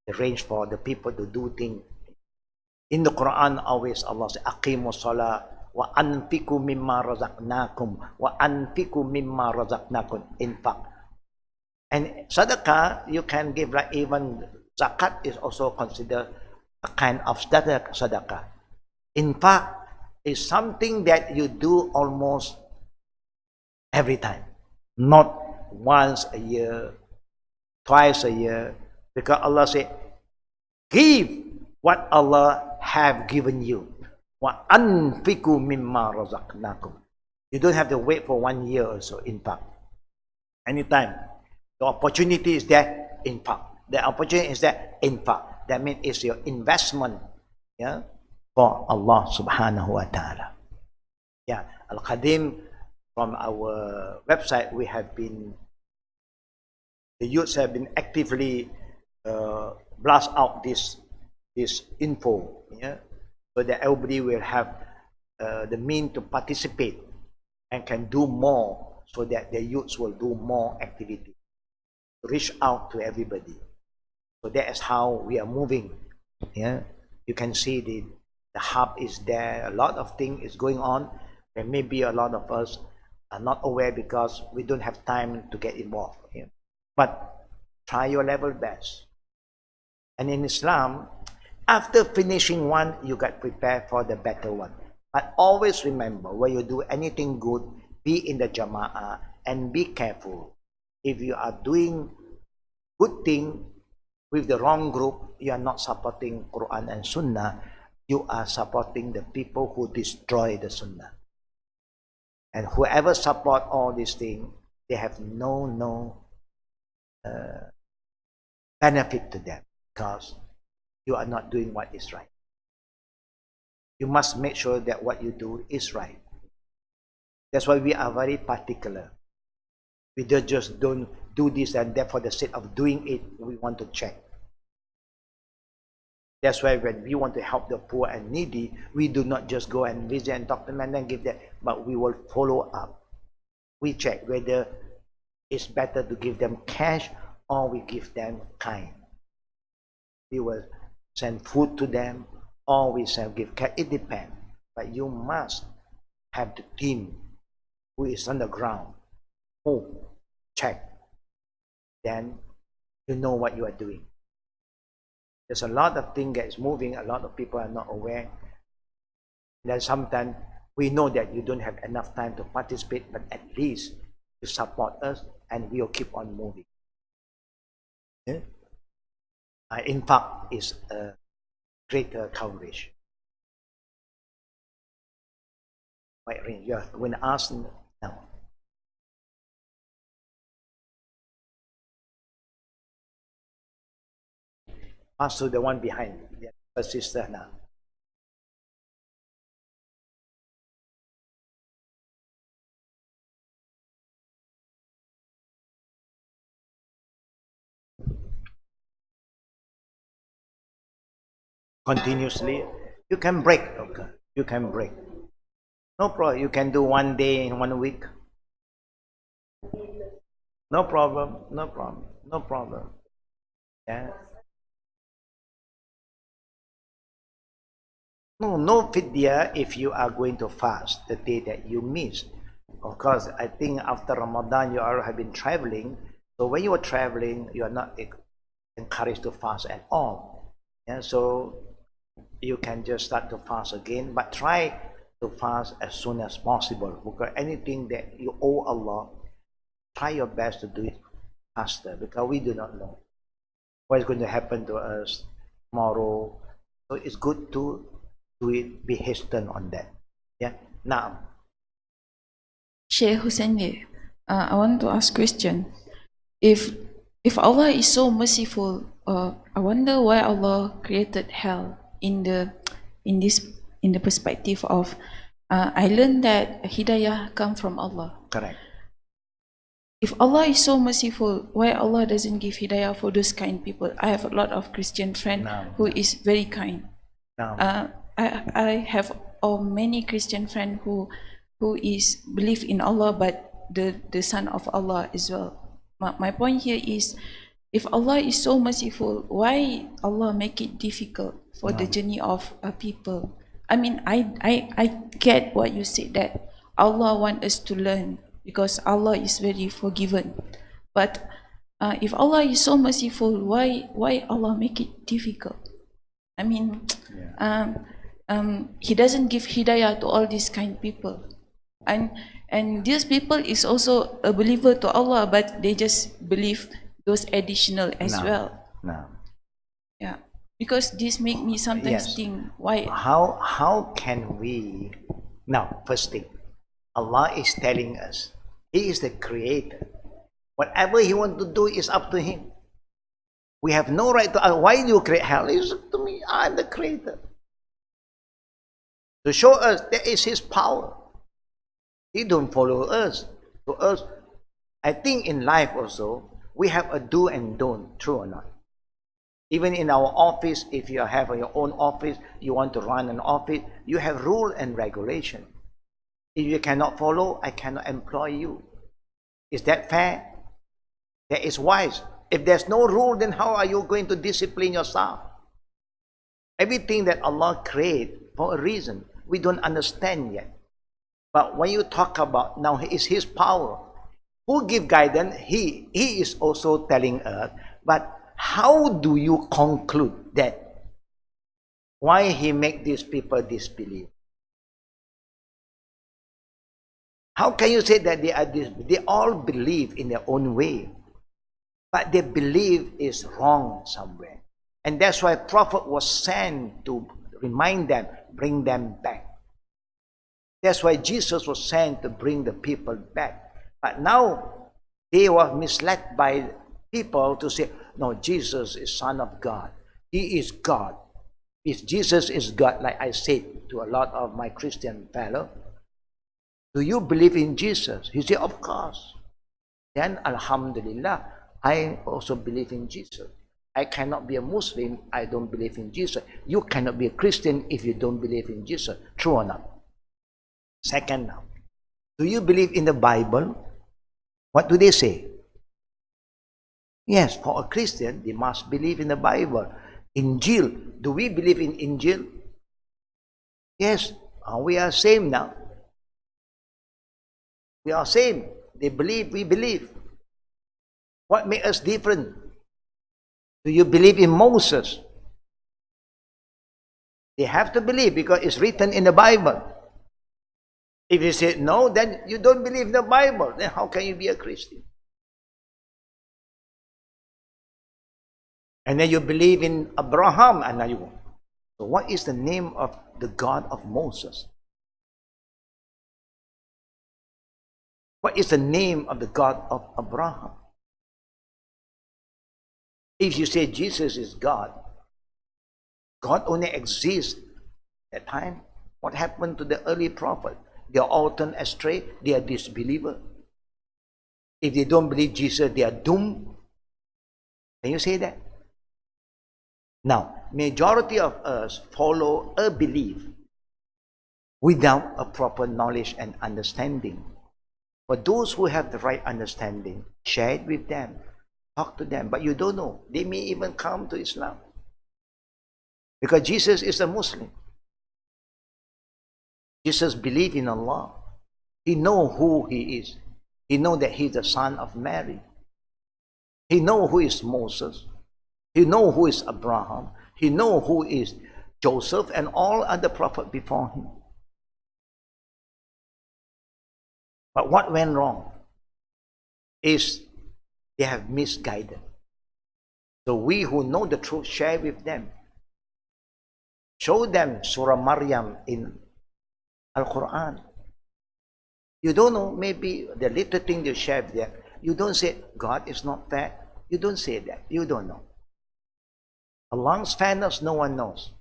the range for the people to do things. In the Quran, always Allah says, "Aqimu salah wa anfiqu mimma razaqnakum wa anfiqu mimma razaqnakum." Infaq. And sadaqah, you can give, like even zakat is also considered a kind of sadaqah. Infaq is something that you do almost every time, not once a year, twice a year, because Allah said, give what Allah have given you. Wa anfiqu mimma razaqnakum. You don't have to wait for 1 year or so. Infaq, anytime the opportunity is there, infaq. The opportunity is there, infaq. That means it's your investment, yeah, for Allah subhanahu wa ta'ala. Yeah, Al-Qadim, from our website, we have been, the youths have been actively blast out this info, yeah, so that everybody will have the means to participate and can do more, so that the youths will do more activity, reach out to everybody. So that is how we are moving. Yeah, you can see the hub is there. A lot of things is going on, and maybe a lot of us are not aware because we don't have time to get involved. Yeah? But try your level best. And in Islam, after finishing one, you get prepared for the better one. But always remember, when you do anything good, be in the jama'ah and be careful. If you are doing good thing with the wrong group, you are not supporting Quran and Sunnah. You are supporting the people who destroy the Sunnah. And whoever support all these things, they have no benefit to them, because you are not doing what is right. You must make sure that what you do is right. That's why we are very particular. We just don't do this and that for the sake of doing it. We want to check. That's why when we want to help the poor and needy, we do not just go and visit and talk to them and then give them, but we will follow up. We check whether it's better to give them cash or we give them kind. We will send food to them or we give cash. It depends. But you must have the team who is on the ground who check. Then you know what you are doing. There's a lot of things that is moving. A lot of people are not aware. Then sometimes we know that you don't have enough time to participate, but at least you support us and we'll keep on moving. Yeah? In fact, it's a greater coverage. Wait, you're going to ask now. Pass to the one behind, the sister now. Continuously, you can break. Okay, you can break. No problem. You can do 1 day in 1 week. No problem. No problem. No problem. Yeah. No fidya if you are going to fast the day that you miss. Of course, I think after Ramadan you already have been traveling. So when you are traveling, you are not encouraged to fast at all. Yeah, so you can just start to fast again, but try to fast as soon as possible, because anything that you owe Allah, try your best to do it faster, because we do not know what is going to happen to us tomorrow. So it's good to do it, be hesitant on that. Yeah. Now, Sheikh Hussain, I want to ask question. If Allah is so merciful, I wonder why Allah created hell in the perspective of I learned that hidayah come from Allah. correct. If Allah is so merciful, why Allah doesn't give hidayah for those kind people? I have a lot of Christian friend who is very kind. I have many Christian friend who is believe in Allah, but the son of Allah as well. My point here is, if Allah is so merciful, why Allah make it difficult for the journey of people? I mean, I get what you said, that Allah want us to learn because Allah is very forgiving. But if Allah is so merciful, why Allah make it difficult? I mean, He doesn't give hidayah to all these kind of people, and these people is also a believer to Allah, but they just believe those additional as well. No. Yeah, because this make me sometimes Yes. think, why? How can we? Now, first thing, Allah is telling us He is the creator. Whatever He wants to do is up to Him. We have no right to ask, why do you create hell? It's up to me. I'm the creator. To show us that is His power. He don't follow us. To us, I think in life also, we have a do and don't, true or not? Even in our office, if you have your own office, you want to run an office, you have rule and regulation. If you cannot follow, I cannot employ you. Is that fair? That is wise. If there's no rule, then how are you going to discipline yourself? Everything that Allah created for a reason, we don't understand yet. But when you talk about now, it's His power. Who give guidance? He is also telling us. But how do you conclude that why he make these people disbelieve? How can you say that they all believe in their own way, but their belief is wrong somewhere? And that's why prophet was sent to remind them, bring them back. That's why Jesus was sent to bring the people back. But now they were misled by people to say, no, Jesus is Son of God. He is God. If Jesus is God, like I said to a lot of my Christian fellow, do you believe in Jesus? He said, of course. Then, Alhamdulillah, I also believe in Jesus. I cannot be a Muslim, I don't believe in Jesus. You cannot be a Christian if you don't believe in Jesus. True or not? Second now, do you believe in the Bible? What do they say? Yes, for a Christian, they must believe in the Bible. Injil, do we believe in Injil? Yes, we are same now. We are same. They believe, we believe. What makes us different? Do you believe in Moses? They have to believe because it's written in the Bible. If you say no, then you don't believe in the Bible. Then how can you be a Christian? And then you believe in Abraham, and now you go. So what is the name of the God of Moses? What is the name of the God of Abraham? If you say Jesus is God, God only exists at that time. What happened to the early prophet? They are all turned astray. They are disbelievers. If they don't believe Jesus, they are doomed. Can you say that? Now, majority of us follow a belief without a proper knowledge and understanding. For those who have the right understanding, share it with them, talk to them. But you don't know. They may even come to Islam. Because Jesus is a Muslim. Jesus believed in Allah. He knows who He is. He knows that He is the son of Mary. He knows who is Moses. He knows who is Abraham. He knows who is Joseph and all other prophets before him. But what went wrong is they have misguided. So we who know the truth, share with them. Show them Surah Maryam in Al-Quran. You don't know, maybe the little thing you share with them. You don't say, God is not fair. You don't say that. You don't know. Allah's fairness, no one knows.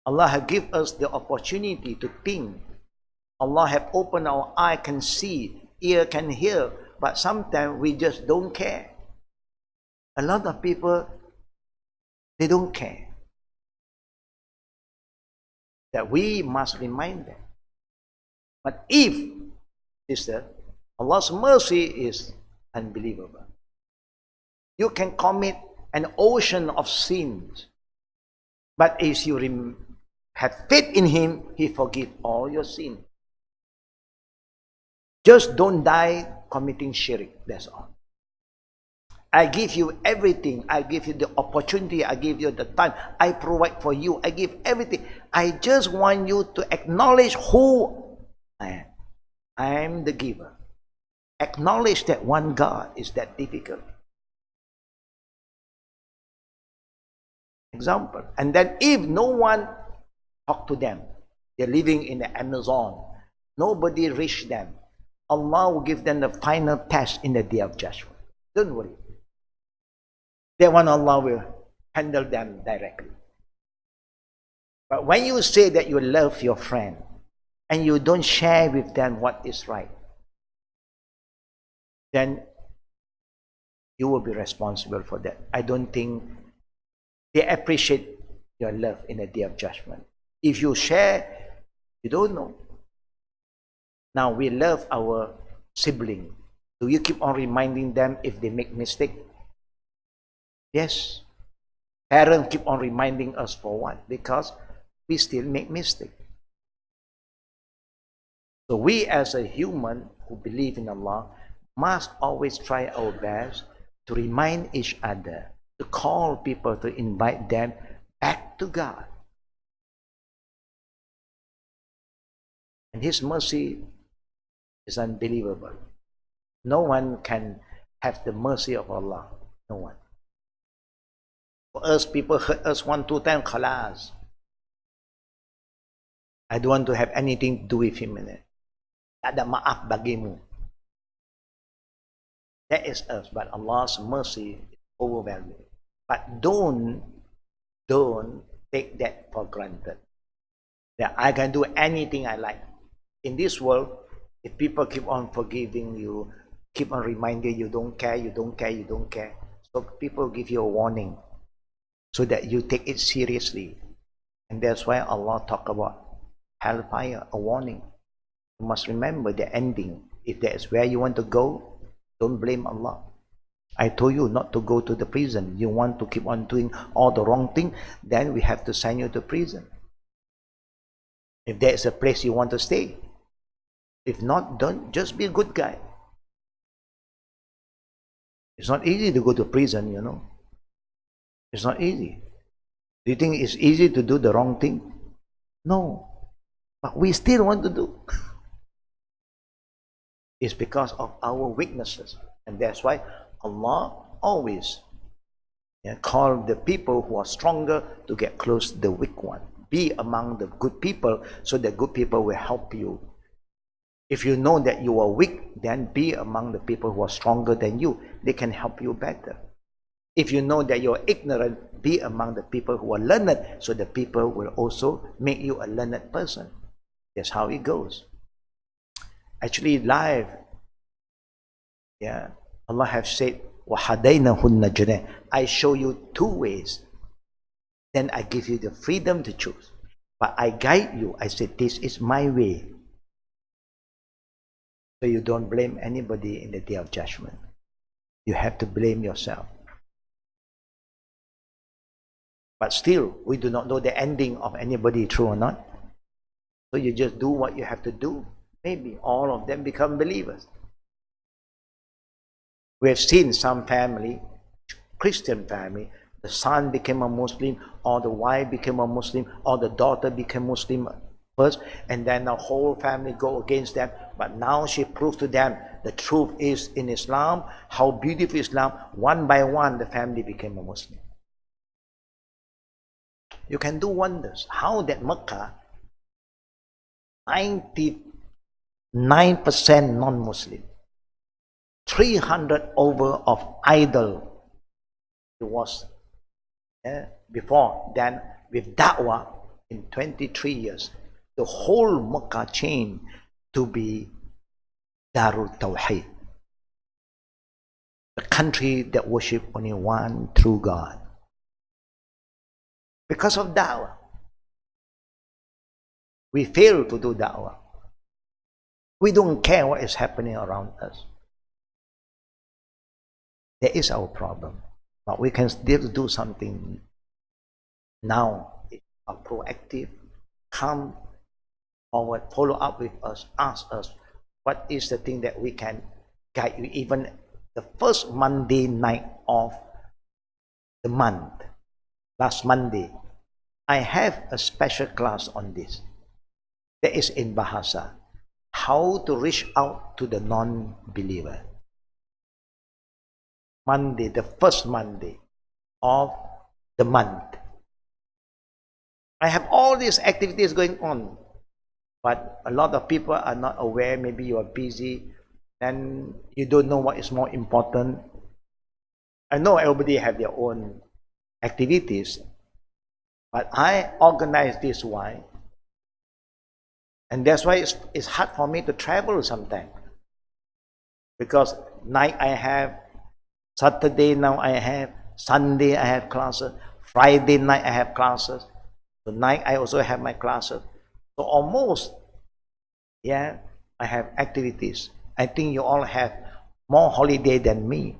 Allah has given us the opportunity to think. Allah has opened our eye, can see, ear can hear, but sometimes we just don't care. A lot of people, they don't care. That we must remind them. But if, sister, Allah's mercy is unbelievable. You can commit an ocean of sins, but if you have faith in Him, He forgives all your sins. Just don't die committing shirk, that's all. I give you everything. I give you the opportunity. I give you the time. I provide for you. I give everything. I just want you to acknowledge who I am. I am the giver. Acknowledge that one God is that difficult. Example. And then if no one talk to them, they're living in the Amazon, nobody reach them, Allah will give them the final test in the day of judgment. Don't worry. That one Allah will handle them directly. But when you say that you love your friend and you don't share with them what is right, then you will be responsible for that. I don't think they appreciate your love in the day of judgment. If you share, you don't know. Now we love our sibling. Do you keep on reminding them if they make mistake? Yes. Parents keep on reminding us for what? Because we still make mistake. So we as a human who believe in Allah must always try our best to remind each other, to call people, to invite them back to God. And His mercy is unbelievable. No one can have the mercy of Allah. No one. For us, people hurt us 1, 2 times, khalas. I don't want to have anything to do with him. Tak ada maaf bagimu. That is us, but Allah's mercy is overwhelming. But don't take that for granted. That I can do anything I like. In this world, if people keep on forgiving you, keep on reminding you don't care, you don't care, you don't care. So people give you a warning so that you take it seriously. And that's why Allah talk about hellfire, a warning. You must remember the ending. If that is where you want to go, don't blame Allah. I told you not to go to the prison. You want to keep on doing all the wrong thing, then we have to send you to prison. If there is a place you want to stay. If not, don't, just be a good guy. It's not easy to go to prison, you know. It's not easy. Do you think it's easy to do the wrong thing? No. But we still want to do. It's because of our weaknesses. And that's why Allah always call the people who are stronger to get close to the weak one. Be among the good people so the good people will help you. If you know that you are weak, then be among the people who are stronger than you. They can help you better. If you know that you are ignorant, be among the people who are learned, so the people will also make you a learned person. That's how it goes. Actually, life, Allah have said, وَحَدَيْنَهُ النَّجْدَيْنِ, I show you 2 ways. Then I give you the freedom to choose. But I guide you. I said, this is my way. So you don't blame anybody in the day of judgment. You have to blame yourself. But still, we do not know the ending of anybody, true or not. So you just do what you have to do. Maybe all of them become believers. We have seen some family, Christian family, the son became a Muslim, or the wife became a Muslim, or the daughter became Muslim first, and then the whole family go against them. But now she proves to them the truth is in Islam, how beautiful Islam. One by one, the family became a Muslim. You can do wonders. How that Mecca, 99% non-Muslim, 300 over of idol. It was before. Then with Da'wah, in 23 years, the whole Mecca changed to be Darul Tawheed, the country that worship only one true God. Because of Da'wah. We fail to do Da'wah. We don't care what is happening around us. That is our problem. But we can still do something now. Are proactive, come forward, follow up with us, ask us what is the thing that we can guide you. Even the first Monday night of the month, last Monday, I have a special class on this. That is in Bahasa. How to reach out to the non-believer. Monday, the first Monday of the month. I have all these activities going on, but a lot of people are not aware. Maybe you are busy and you don't know what is more important. I know everybody have their own activities, but I organize this one, and that's why it's hard for me to travel sometimes, because night I have, Saturday now I have, Sunday I have classes, Friday night I have classes, tonight I also have my classes. So almost, I have activities. I think you all have more holiday than me.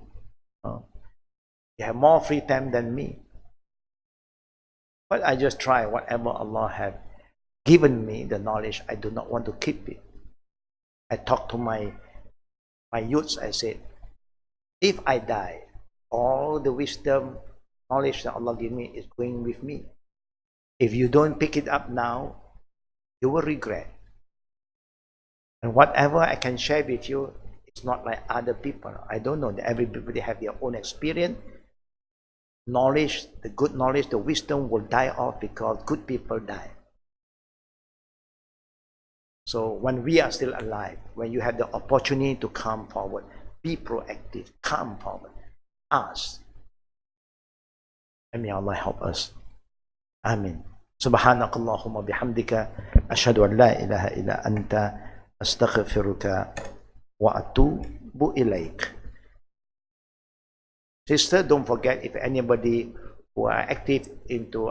You have more free time than me. But I just try whatever Allah have given me, the knowledge, I do not want to keep it. I talk to my youths, I said, if I die, all the wisdom, knowledge that Allah gave me is going with me. If you don't pick it up now, you will regret. And whatever I can share with you, it's not like other people. I don't know that everybody have their own experience. Knowledge, the good knowledge, the wisdom will die off because good people die. So when we are still alive, when you have the opportunity to come forward, be proactive, come forward, ask. And may Allah help us. Amin. Subhanakallahumma bihamdika ashhadu an la ilaha illa anta astaghfiruka wa atubu ilaik. Sister, don't forget, if anybody who are active into